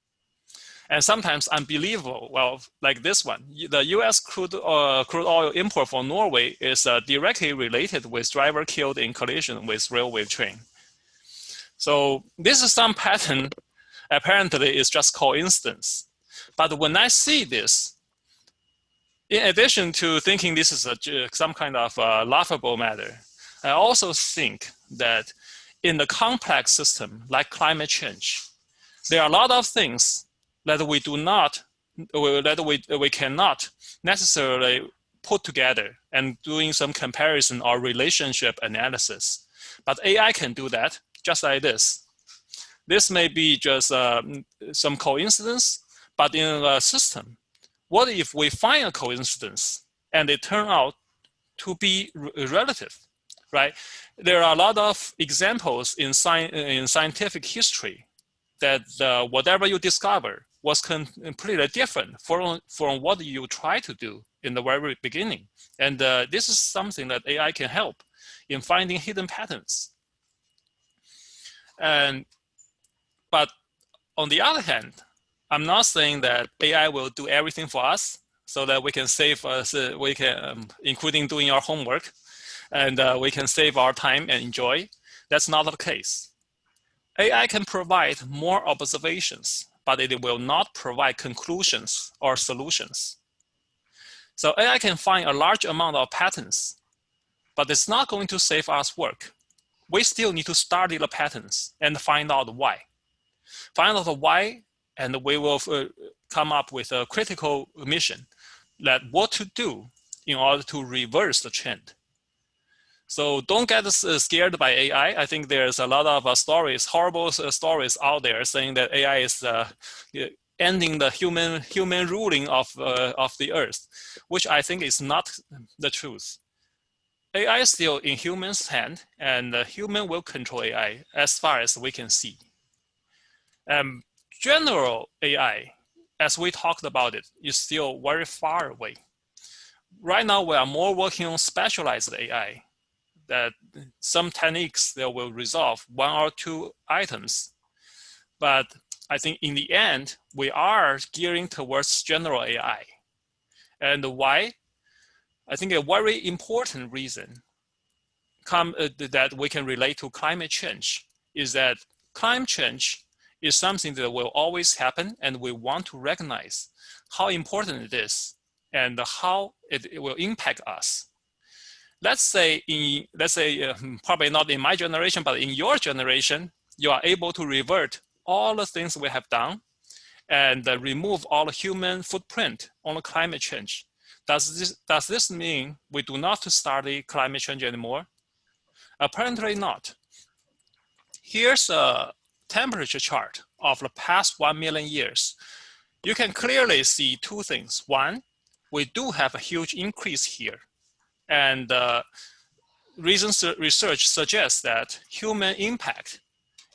And sometimes unbelievable, well, like this one. The US crude oil import from Norway is directly related with driver killed in collision with railway train. So this is some pattern, apparently it's just coincidence. But when I see this, in addition to thinking this is some kind of laughable matter, I also think that in the complex system like climate change, there are a lot of things that we cannot necessarily put together and doing some comparison or relationship analysis. But AI can do that just like this. This may be just some coincidence, but in a system, what if we find a coincidence and it turn out to be relative, right? There are a lot of examples in scientific history that whatever you discover was completely different from what you try to do in the very beginning. And this is something that AI can help in finding hidden patterns. But on the other hand, I'm not saying that AI will do everything for us so that we can save us, including doing our homework, and we can save our time and enjoy. That's not the case. AI can provide more observations, but it will not provide conclusions or solutions. So AI can find a large amount of patterns, but it's not going to save us work. We still need to study the patterns and find out why. Find out why, and we will come up with a critical mission that what to do in order to reverse the trend. So don't get scared by AI. I think there's a lot of stories, horrible stories out there saying that AI is ending the human ruling of the earth, which I think is not the truth. AI is still in humans' hand, and human will control AI as far as we can see. General AI, as we talked about it, is still very far away. Right now, we are more working on specialized AI, that some techniques that will resolve one or two items. But I think in the end, we are gearing towards general AI. And why? I think a very important reason that we can relate to climate change is that climate change is something that will always happen, and we want to recognize how important it is and how it will impact us. Let's say, probably not in my generation, but in your generation, you are able to revert all the things we have done and remove all the human footprint on the climate change. Does this mean we do not study climate change anymore? Apparently not. Here's a temperature chart of the past 1 million years. You can clearly see two things. One, we do have a huge increase here. And research suggests that human impact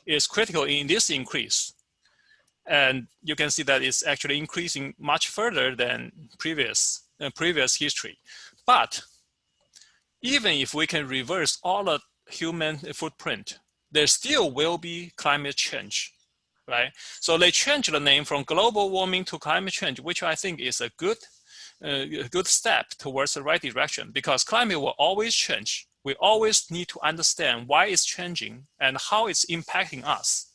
is critical in this increase. And you can see that it's actually increasing much further than previous history. But even if we can reverse all the human footprint, there still will be climate change, right? So they changed the name from global warming to climate change, which I think is a good step towards the right direction, because climate will always change. We always need to understand why it's changing and how it's impacting us.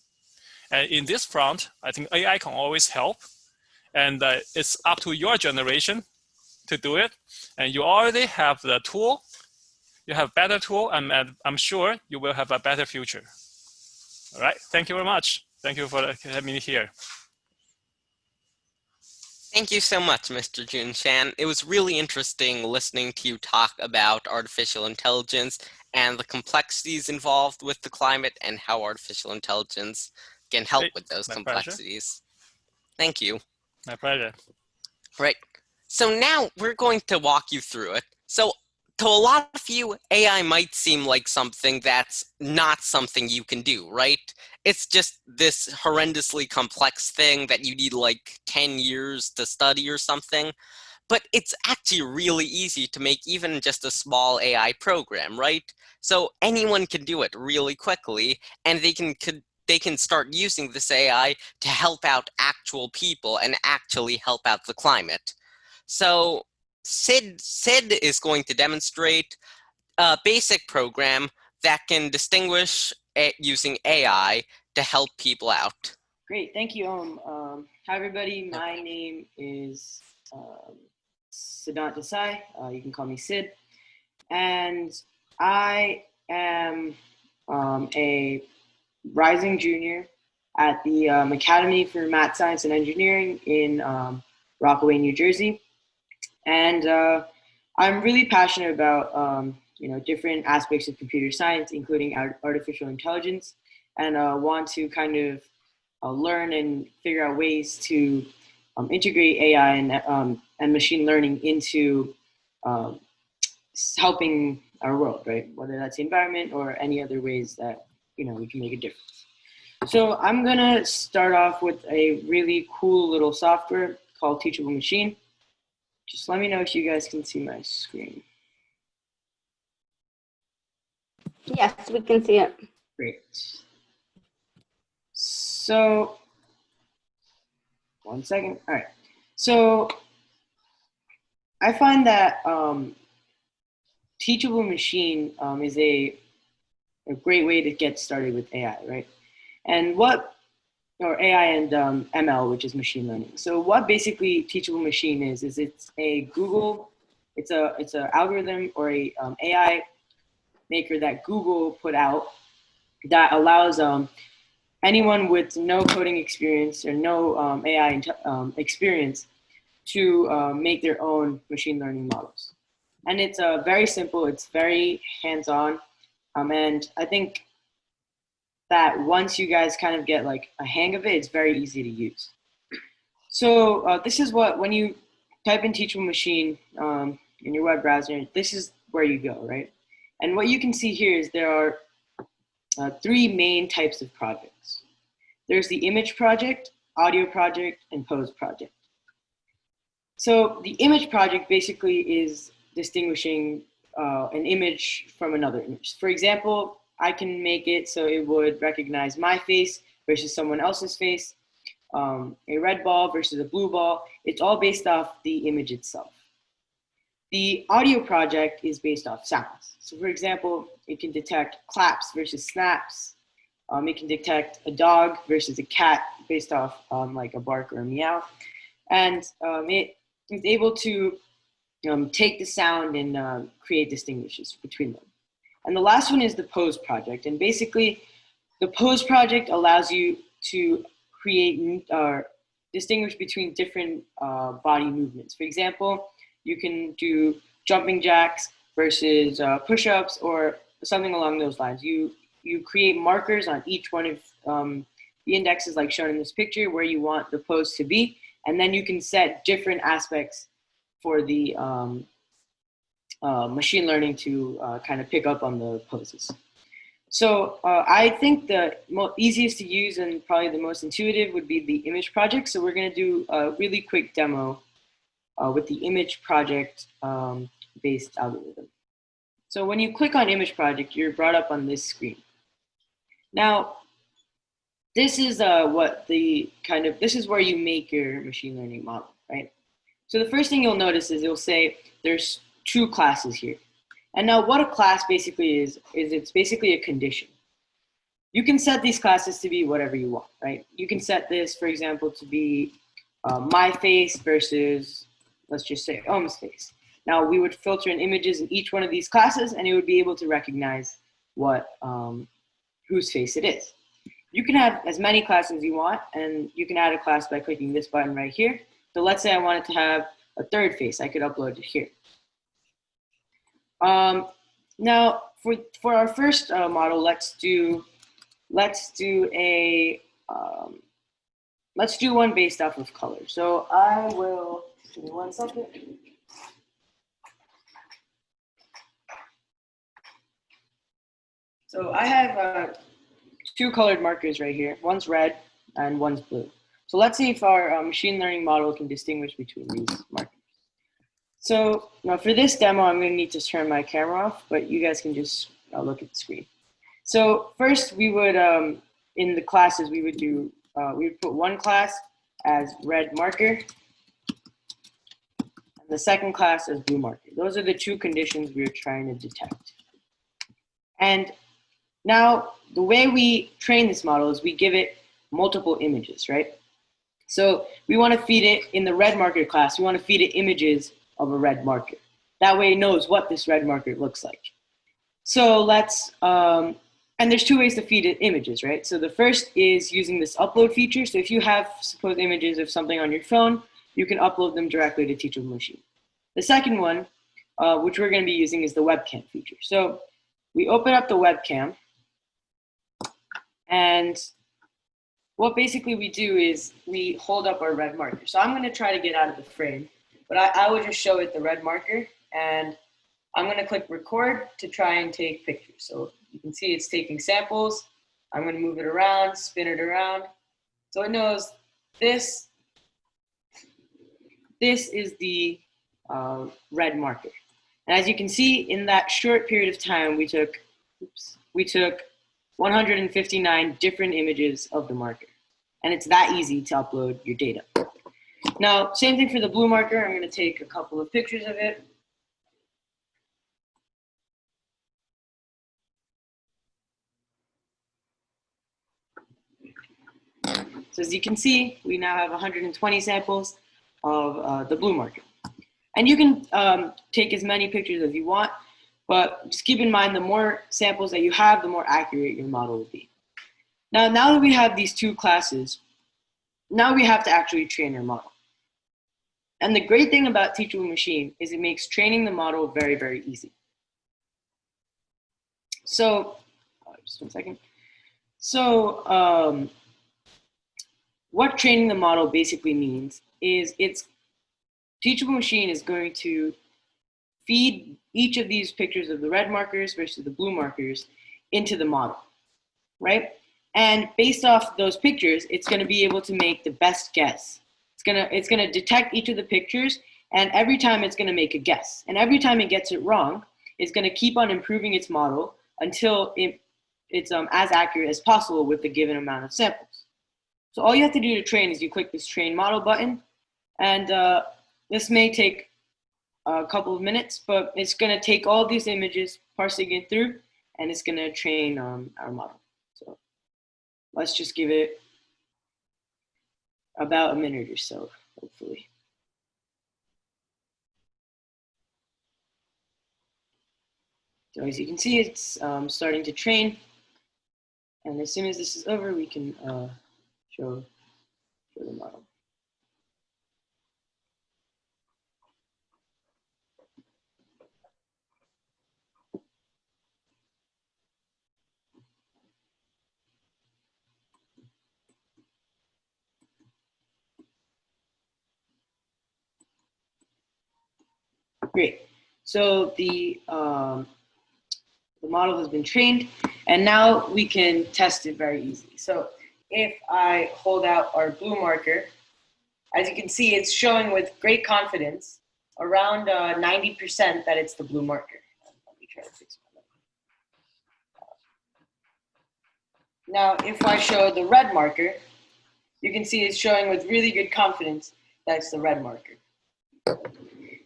And in this front, I think AI can always help. And it's up to your generation to do it. And you already have the tool. You have better tool, and I'm sure you will have a better future. All right, thank you very much. Thank you for having me here. Thank you so much, Mr. Junshan. It was really interesting listening to you talk about artificial intelligence and the complexities involved with the climate and how artificial intelligence can help with those complexities. Pleasure. Thank you. My pleasure. Right. So now we're going to walk you through it. So to a lot of you, AI might seem like something that's not something you can do, right? It's just this horrendously complex thing that you need like 10 years to study or something. But it's actually really easy to make even just a small AI program, right? So anyone can do it really quickly, and they can they can start using this AI to help out actual people and actually help out the climate. So Sid is going to demonstrate a basic program that can distinguish using AI to help people out. Great, thank you. Hi everybody, my name is Siddhant Desai. You can call me Sid. And I am a rising junior at the Academy for Math, Science, and Engineering in Rockaway, New Jersey. And I'm really passionate about different aspects of computer science, including artificial intelligence, and want to kind of learn and figure out ways to integrate AI and machine learning into helping our world, right? Whether that's the environment or any other ways that we can make a difference. So I'm gonna start off with a really cool little software called Teachable Machine. Just let me know if you guys can see my screen. Yes, we can see it. Great. So, one second. All right. So, I find that Teachable Machine is a great way to get started with AI, right? And AI and ML, which is machine learning. So what basically Teachable Machine is it's a Google, it's a algorithm or a AI maker that Google put out that allows anyone with no coding experience or no AI experience to make their own machine learning models. And it's very simple, it's very hands-on, and I think that once you guys kind of get like a hang of it, it's very easy to use. So this is when you type in Teachable Machine in your web browser, this is where you go, right? And what you can see here is there are three main types of projects. There's the image project, audio project, and pose project. So the image project basically is distinguishing an image from another image. For example, I can make it so it would recognize my face versus someone else's face, a red ball versus a blue ball. It's all based off the image itself. The audio project is based off sounds. So for example, it can detect claps versus snaps. It can detect a dog versus a cat based off like a bark or a meow. And it is able to take the sound and create distinguishes between them. And the last one is the pose project. And basically, the pose project allows you to create or distinguish between different body movements. For example, you can do jumping jacks versus push-ups or something along those lines. You create markers on each one of the indexes like shown in this picture where you want the pose to be. And then you can set different aspects for the machine learning to kind of pick up on the poses. So I think the easiest to use and probably the most intuitive would be the image project. So we're going to do a really quick demo with the image project based algorithm. So when you click on image project, you're brought up on this screen. Now, this is this is where you make your machine learning model, right? So the first thing you'll notice is it'll say there's two classes here. And now what a class basically is it's basically a condition. You can set these classes to be whatever you want, right? You can set this, for example, to be my face versus, let's just say, Om's face. Now we would filter in images in each one of these classes and it would be able to recognize what whose face it is. You can have as many classes as you want, and you can add a class by clicking this button right here. So let's say I wanted to have a third face, I could upload it here. Now for our first model, let's do one based off of color. So I will, give me 1 second. So I have two colored markers right here. One's red and one's blue. So let's see if our machine learning model can distinguish between these markers. So now for this demo, I'm going to need to turn my camera off, but you guys can just look at the screen. So first we would in the classes, we would put one class as red marker and the second class as blue marker. Those are the two conditions we are trying to detect. And now the way we train this model is we give it multiple images, right? So we want to feed it in the red marker class. We want to feed it images of a red marker. That way it knows what this red marker looks like. So let's, and there's two ways to feed it images, right? So the first is using this upload feature. So if you have, suppose, images of something on your phone, you can upload them directly to Teachable Machine. The second one, which we're going to be using, is the webcam feature. So we open up the webcam, and what basically we do is we hold up our red marker. So I'm going to try to get out of the frame, but I will just show it the red marker, and I'm going to click record to try and take pictures. So you can see it's taking samples. I'm going to move it around, spin it around. So it knows this is the red marker. And as you can see, in that short period of time, we took 159 different images of the marker. And it's that easy to upload your data. Now, same thing for the blue marker. I'm going to take a couple of pictures of it. So as you can see, we now have 120 samples of the blue marker. And you can take as many pictures as you want, but just keep in mind, the more samples that you have, the more accurate your model will be. Now that we have these two classes, now we have to actually train our model. And the great thing about Teachable Machine is it makes training the model very, very easy. So, just 1 second. So, what training the model basically means is Teachable Machine is going to feed each of these pictures of the red markers versus the blue markers into the model, right? And based off those pictures, it's going to be able to make the best guess. It's going to detect each of the pictures, and every time it's going to make a guess. And every time it gets it wrong, it's going to keep on improving its model until it's as accurate as possible with the given amount of samples. So all you have to do to train is you click this train model button, and this may take a couple of minutes, but it's going to take all these images, parsing it through, and it's going to train our model. So let's just give it about a minute or so, hopefully. So as you can see, it's starting to train. And as soon as this is over, we can show the model. Great. So the model has been trained, and now we can test it very easily. So if I hold out our blue marker, as you can see, it's showing with great confidence, around 90% that it's the blue marker. Let me try to fix my Now, if I show the red marker, you can see it's showing with really good confidence that it's the red marker.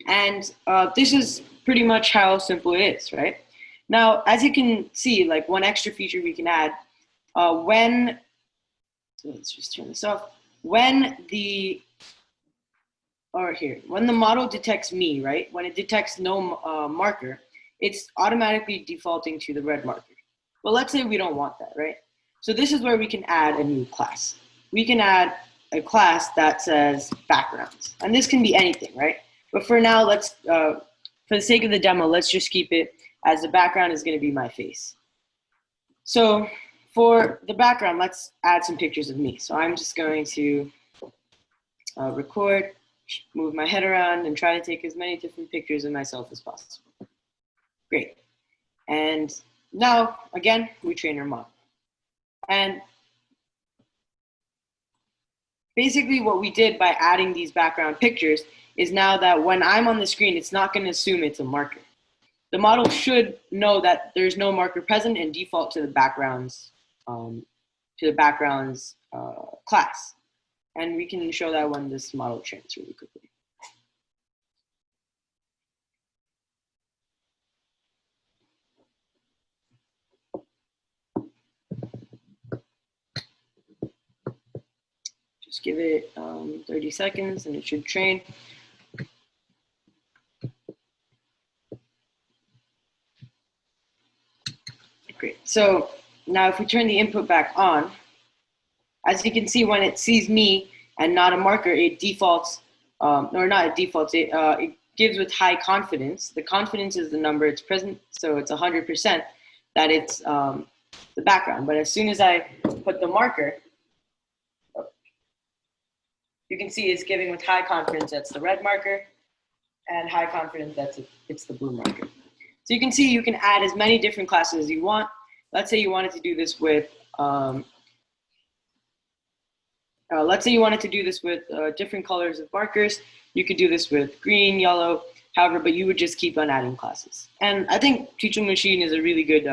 And this is pretty much how simple it is, right? Now, as you can see, like one extra feature we can add, let's just turn this off. When the model detects me, right? When it detects no marker, it's automatically defaulting to the red marker. But let's say we don't want that, right? So this is where we can add a new class. We can add a class that says backgrounds, and this can be anything, right? But for now, let's, for the sake of the demo, let's just keep it as the background is going to be my face. So for the background, let's add some pictures of me. So I'm just going to record, move my head around, and try to take as many different pictures of myself as possible. Great. And now, again, we train our model. And basically what we did by adding these background pictures is now that when I'm on the screen, it's not going to assume it's a marker. The model should know that there's no marker present and default to the backgrounds, to to the background's class. And we can show that when this model trains really quickly. Just give it 30 seconds and it should train. Great. So now if we turn the input back on, as you can see, when it sees me and not a marker, it defaults, or not it defaults, it gives with high confidence. The confidence is the number it's present, so it's 100% that it's the background. But as soon as I put the marker, you can see it's giving with high confidence that's the red marker, and high confidence that's it's the blue marker. So you can see you can add as many different classes as you want. Let's say you wanted to do this with different colors of markers. You could do this with green, yellow, however, but you would just keep on adding classes. And I think Teachable Machine is a really good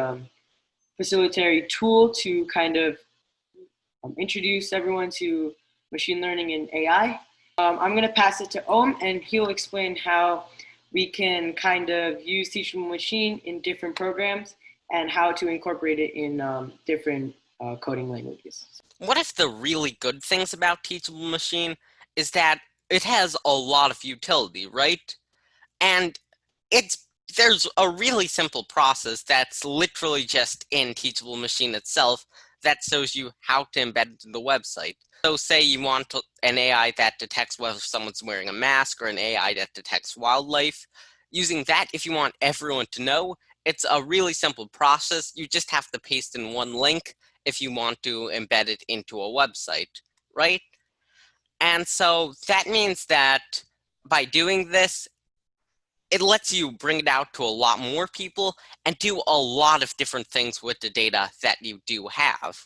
facilitatory tool to kind of introduce everyone to machine learning and AI. I'm going to pass it to Om, and he'll explain how we can kind of use Teachable Machine in different programs and how to incorporate it in different coding languages. One of the really good things about Teachable Machine is that it has a lot of utility, right? And there's a really simple process that's literally just in Teachable Machine itself that shows you how to embed it in the website. So say you want an AI that detects whether someone's wearing a mask, or an AI that detects wildlife. Using that, if you want everyone to know, it's a really simple process. You just have to paste in one link if you want to embed it into a website, right? And so that means that by doing this, it lets you bring it out to a lot more people and do a lot of different things with the data that you do have.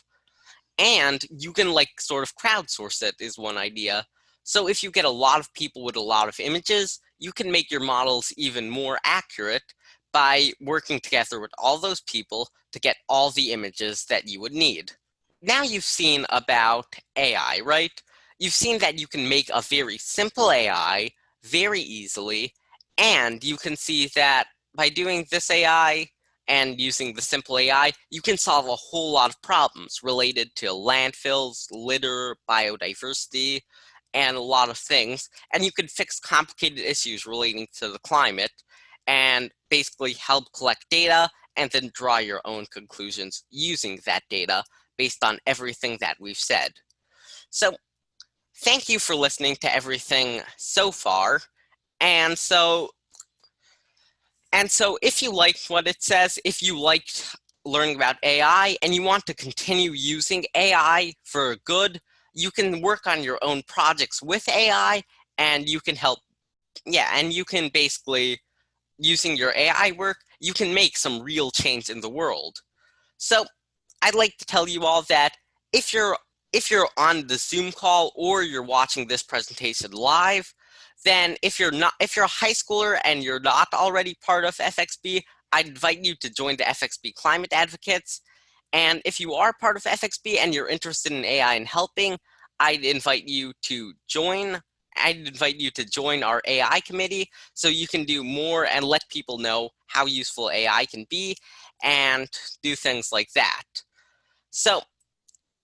And you can like sort of crowdsource it is one idea. So if you get a lot of people with a lot of images, you can make your models even more accurate by working together with all those people to get all the images that you would need. Now you've seen about AI, right? You've seen that you can make a very simple AI very easily, and you can see that by doing this AI and using the simple AI, you can solve a whole lot of problems related to landfills, litter, biodiversity, and a lot of things. And you can fix complicated issues relating to the climate and basically help collect data and then draw your own conclusions using that data based on everything that we've said. So thank you for listening to everything so far. And so if you liked what it says, if you liked learning about AI and you want to continue using AI for good, you can work on your own projects with AI, and you can help, and you can basically, using your AI work, you can make some real change in the world. So I'd like to tell you all that if you're on the Zoom call or you're watching this presentation live, then if you're a high schooler and you're not already part of FXB, I'd invite you to join the FXB Climate Advocates. And if you are part of FXB and you're interested in AI and helping, I'd invite you to join our AI committee so you can do more and let people know how useful AI can be and do things like that. So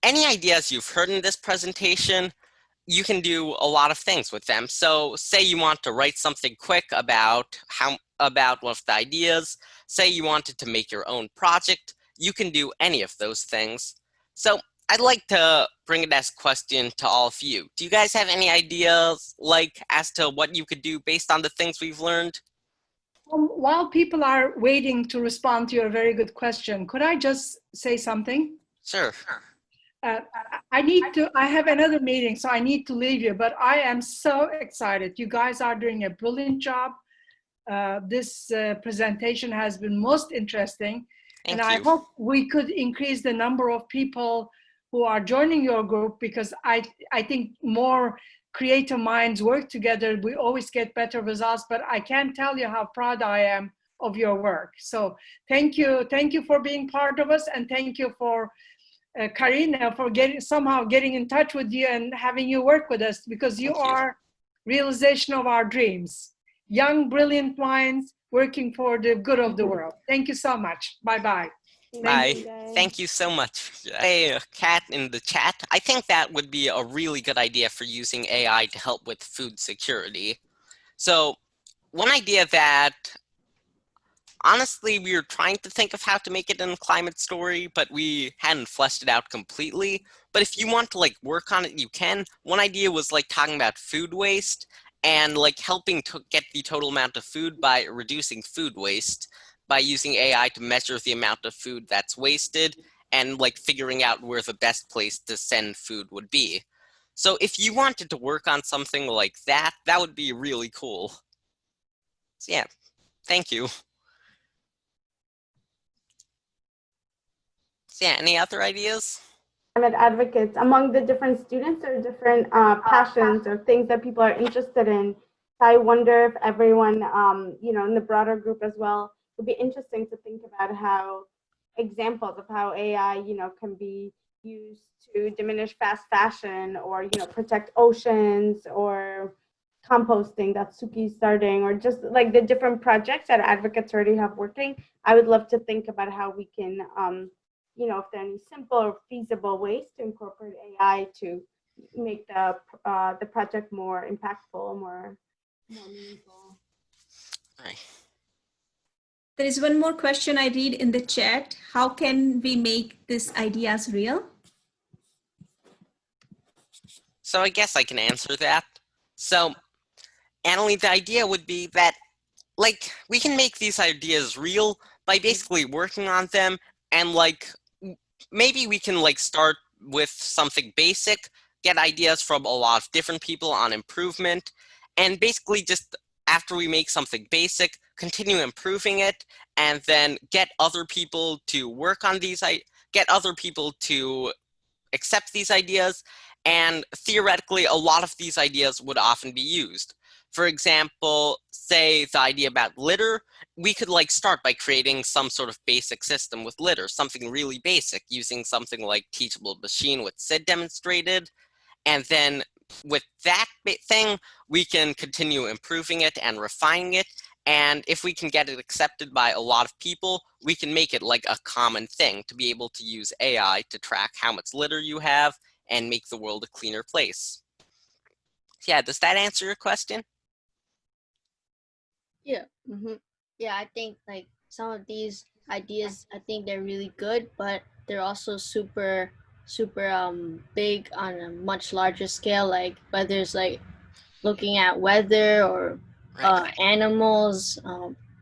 any ideas you've heard in this presentation, you can do a lot of things with them. So say you want to write something quick about one of the ideas, say you wanted to make your own project, you can do any of those things. So I'd like to bring it as a question to all of you. Do you guys have any ideas as to what you could do based on the things we've learned? While people are waiting to respond to your very good question, could I just say something? Sure. I have another meeting, so I need to leave you, but I am so excited. You guys are doing a brilliant job. This presentation has been most interesting. Thank you. I hope we could increase the number of people who are joining your group, because I think more creative minds work together, we always get better results, but I can't tell you how proud I am of your work. So thank you for being part of us, and thank you for Karina, for somehow getting in touch with you and having you work with us, because you are realization of our dreams. Young, brilliant minds working for the good of the world. Thank you so much. Bye-bye. Bye. Thank you so much. Hey, Kat in the chat. I think that would be a really good idea for using AI to help with food security. So one idea that honestly we were trying to think of how to make it in a climate story, but we hadn't fleshed it out completely. But if you want to like work on it, you can. One idea was like talking about food waste and like helping to get the total amount of food by reducing food waste, by using AI to measure the amount of food that's wasted and like figuring out where the best place to send food would be. So if you wanted to work on something like that, that would be really cool. So yeah, thank you. So yeah, any other ideas? Climate advocates, among the different students, there are different passions or things that people are interested in. So I wonder if everyone, you know, in the broader group as well, would be interesting to think about how examples of how AI, you know, can be used to diminish fast fashion, or, you know, protect oceans, or composting that Suki's starting, or just like the different projects that advocates already have working. I would love to think about how we can, you know, if there are any simple or feasible ways to incorporate AI to make the project more impactful, more meaningful. Right. There is one more question I read in the chat. How can we make these ideas real? So I guess I can answer that. So, Annalie, the idea would be that, like, we can make these ideas real by basically working on them, and like, maybe we can like start with something basic, get ideas from a lot of different people on improvement, and basically just after we make something basic, continue improving it, and then get other people to work on these, get other people to accept these ideas, and theoretically a lot of these ideas would often be used. For example, say the idea about litter, we could like start by creating some sort of basic system with litter, something really basic, using something like teachable machine with Sid demonstrated, and then with that thing, we can continue improving it and refining it. And if we can get it accepted by a lot of people, we can make it like a common thing to be able to use AI to track how much litter you have and make the world a cleaner place. Yeah, does that answer your question? Yeah. Yeah, I think like some of these ideas, I think they're really good, but they're also super big on a much larger scale, like whether it's like looking at weather or animals,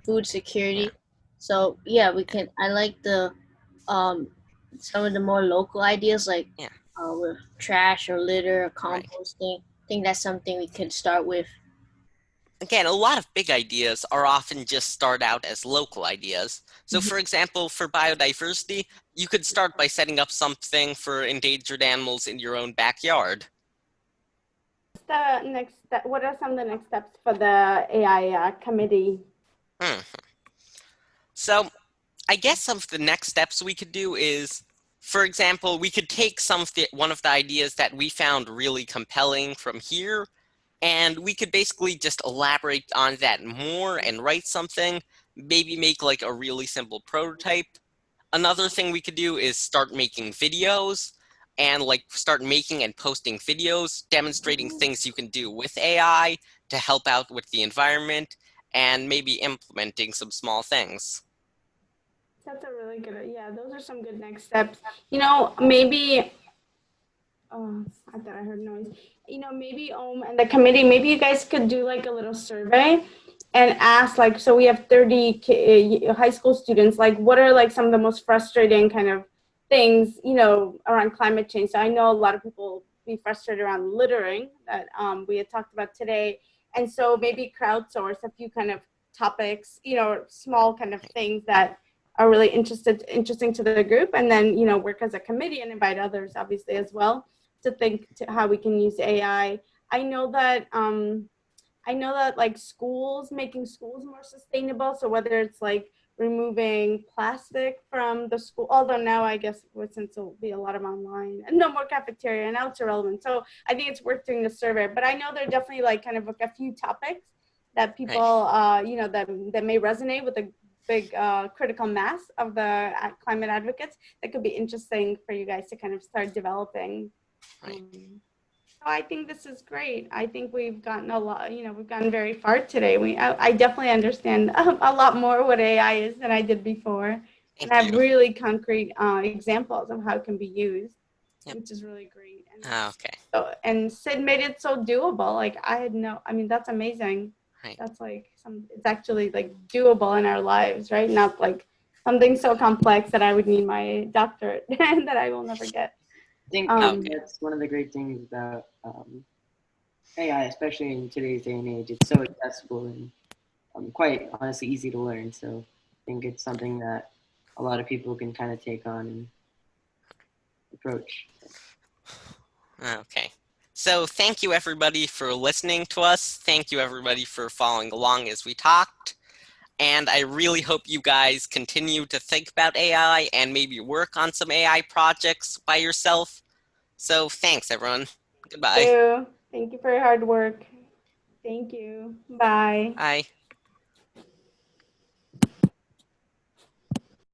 food security. So yeah, we can. I like the some of the more local ideas, like with trash or litter or composting. I think that's something we could start with. Again, a lot of big ideas are often just start out as local ideas. So for example, for biodiversity, you could start by setting up something for endangered animals in your own backyard. The next step, what are some of the next steps for the AI committee? So I guess some of the next steps we could do is, for example, we could take one of the ideas that we found really compelling from here, and we could basically just elaborate on that more and write something, maybe make like a really simple prototype. Another thing we could do is start making videos, and like start making and posting videos demonstrating things you can do with AI to help out with the environment, and maybe implementing some small things. That's a really good, yeah, those are some good next steps. You know, maybe, oh, I thought I heard noise. You know, maybe and the committee, maybe you guys could do like a little survey and ask, like, so we have 30 high school students, like what are like some of the most frustrating kind of things, you know, around climate change. So I know a lot of people be frustrated around littering that we had talked about today. And so maybe crowdsource a few kind of topics, you know, small kind of things that are really interesting to the group, and then, you know, work as a committee and invite others obviously as well to think to how we can use AI. I know that like schools, making schools more sustainable. So whether it's like removing plastic from the school, although now I guess since it'll be a lot of online and no more cafeteria, now it's irrelevant. So I think it's worth doing a survey, but I know there are definitely like kind of like a few topics that people, you know, that may resonate with the big critical mass of the climate advocates that could be interesting for you guys to kind of start developing. So I think this is great. I think we've gotten a lot, you know, we've gotten very far today. I definitely understand a lot more what AI is than I did before. And I have really concrete examples of how it can be used, which is really great. And so, and Sid made it so doable. Like I had I mean, that's amazing. That's like it's actually like doable in our lives, right? Not like something so complex that I would need my doctorate that I will never get. I think that's one of the great things about AI, especially in today's day and age. It's so accessible and quite honestly easy to learn. So I think it's something that a lot of people can kind of take on and approach. Okay. So thank you everybody for listening to us. Thank you everybody for following along as we talked. And I really hope you guys continue to think about AI and maybe work on some AI projects by yourself. So thanks everyone. Goodbye. Thank you for your hard work. Thank you. Bye. Bye.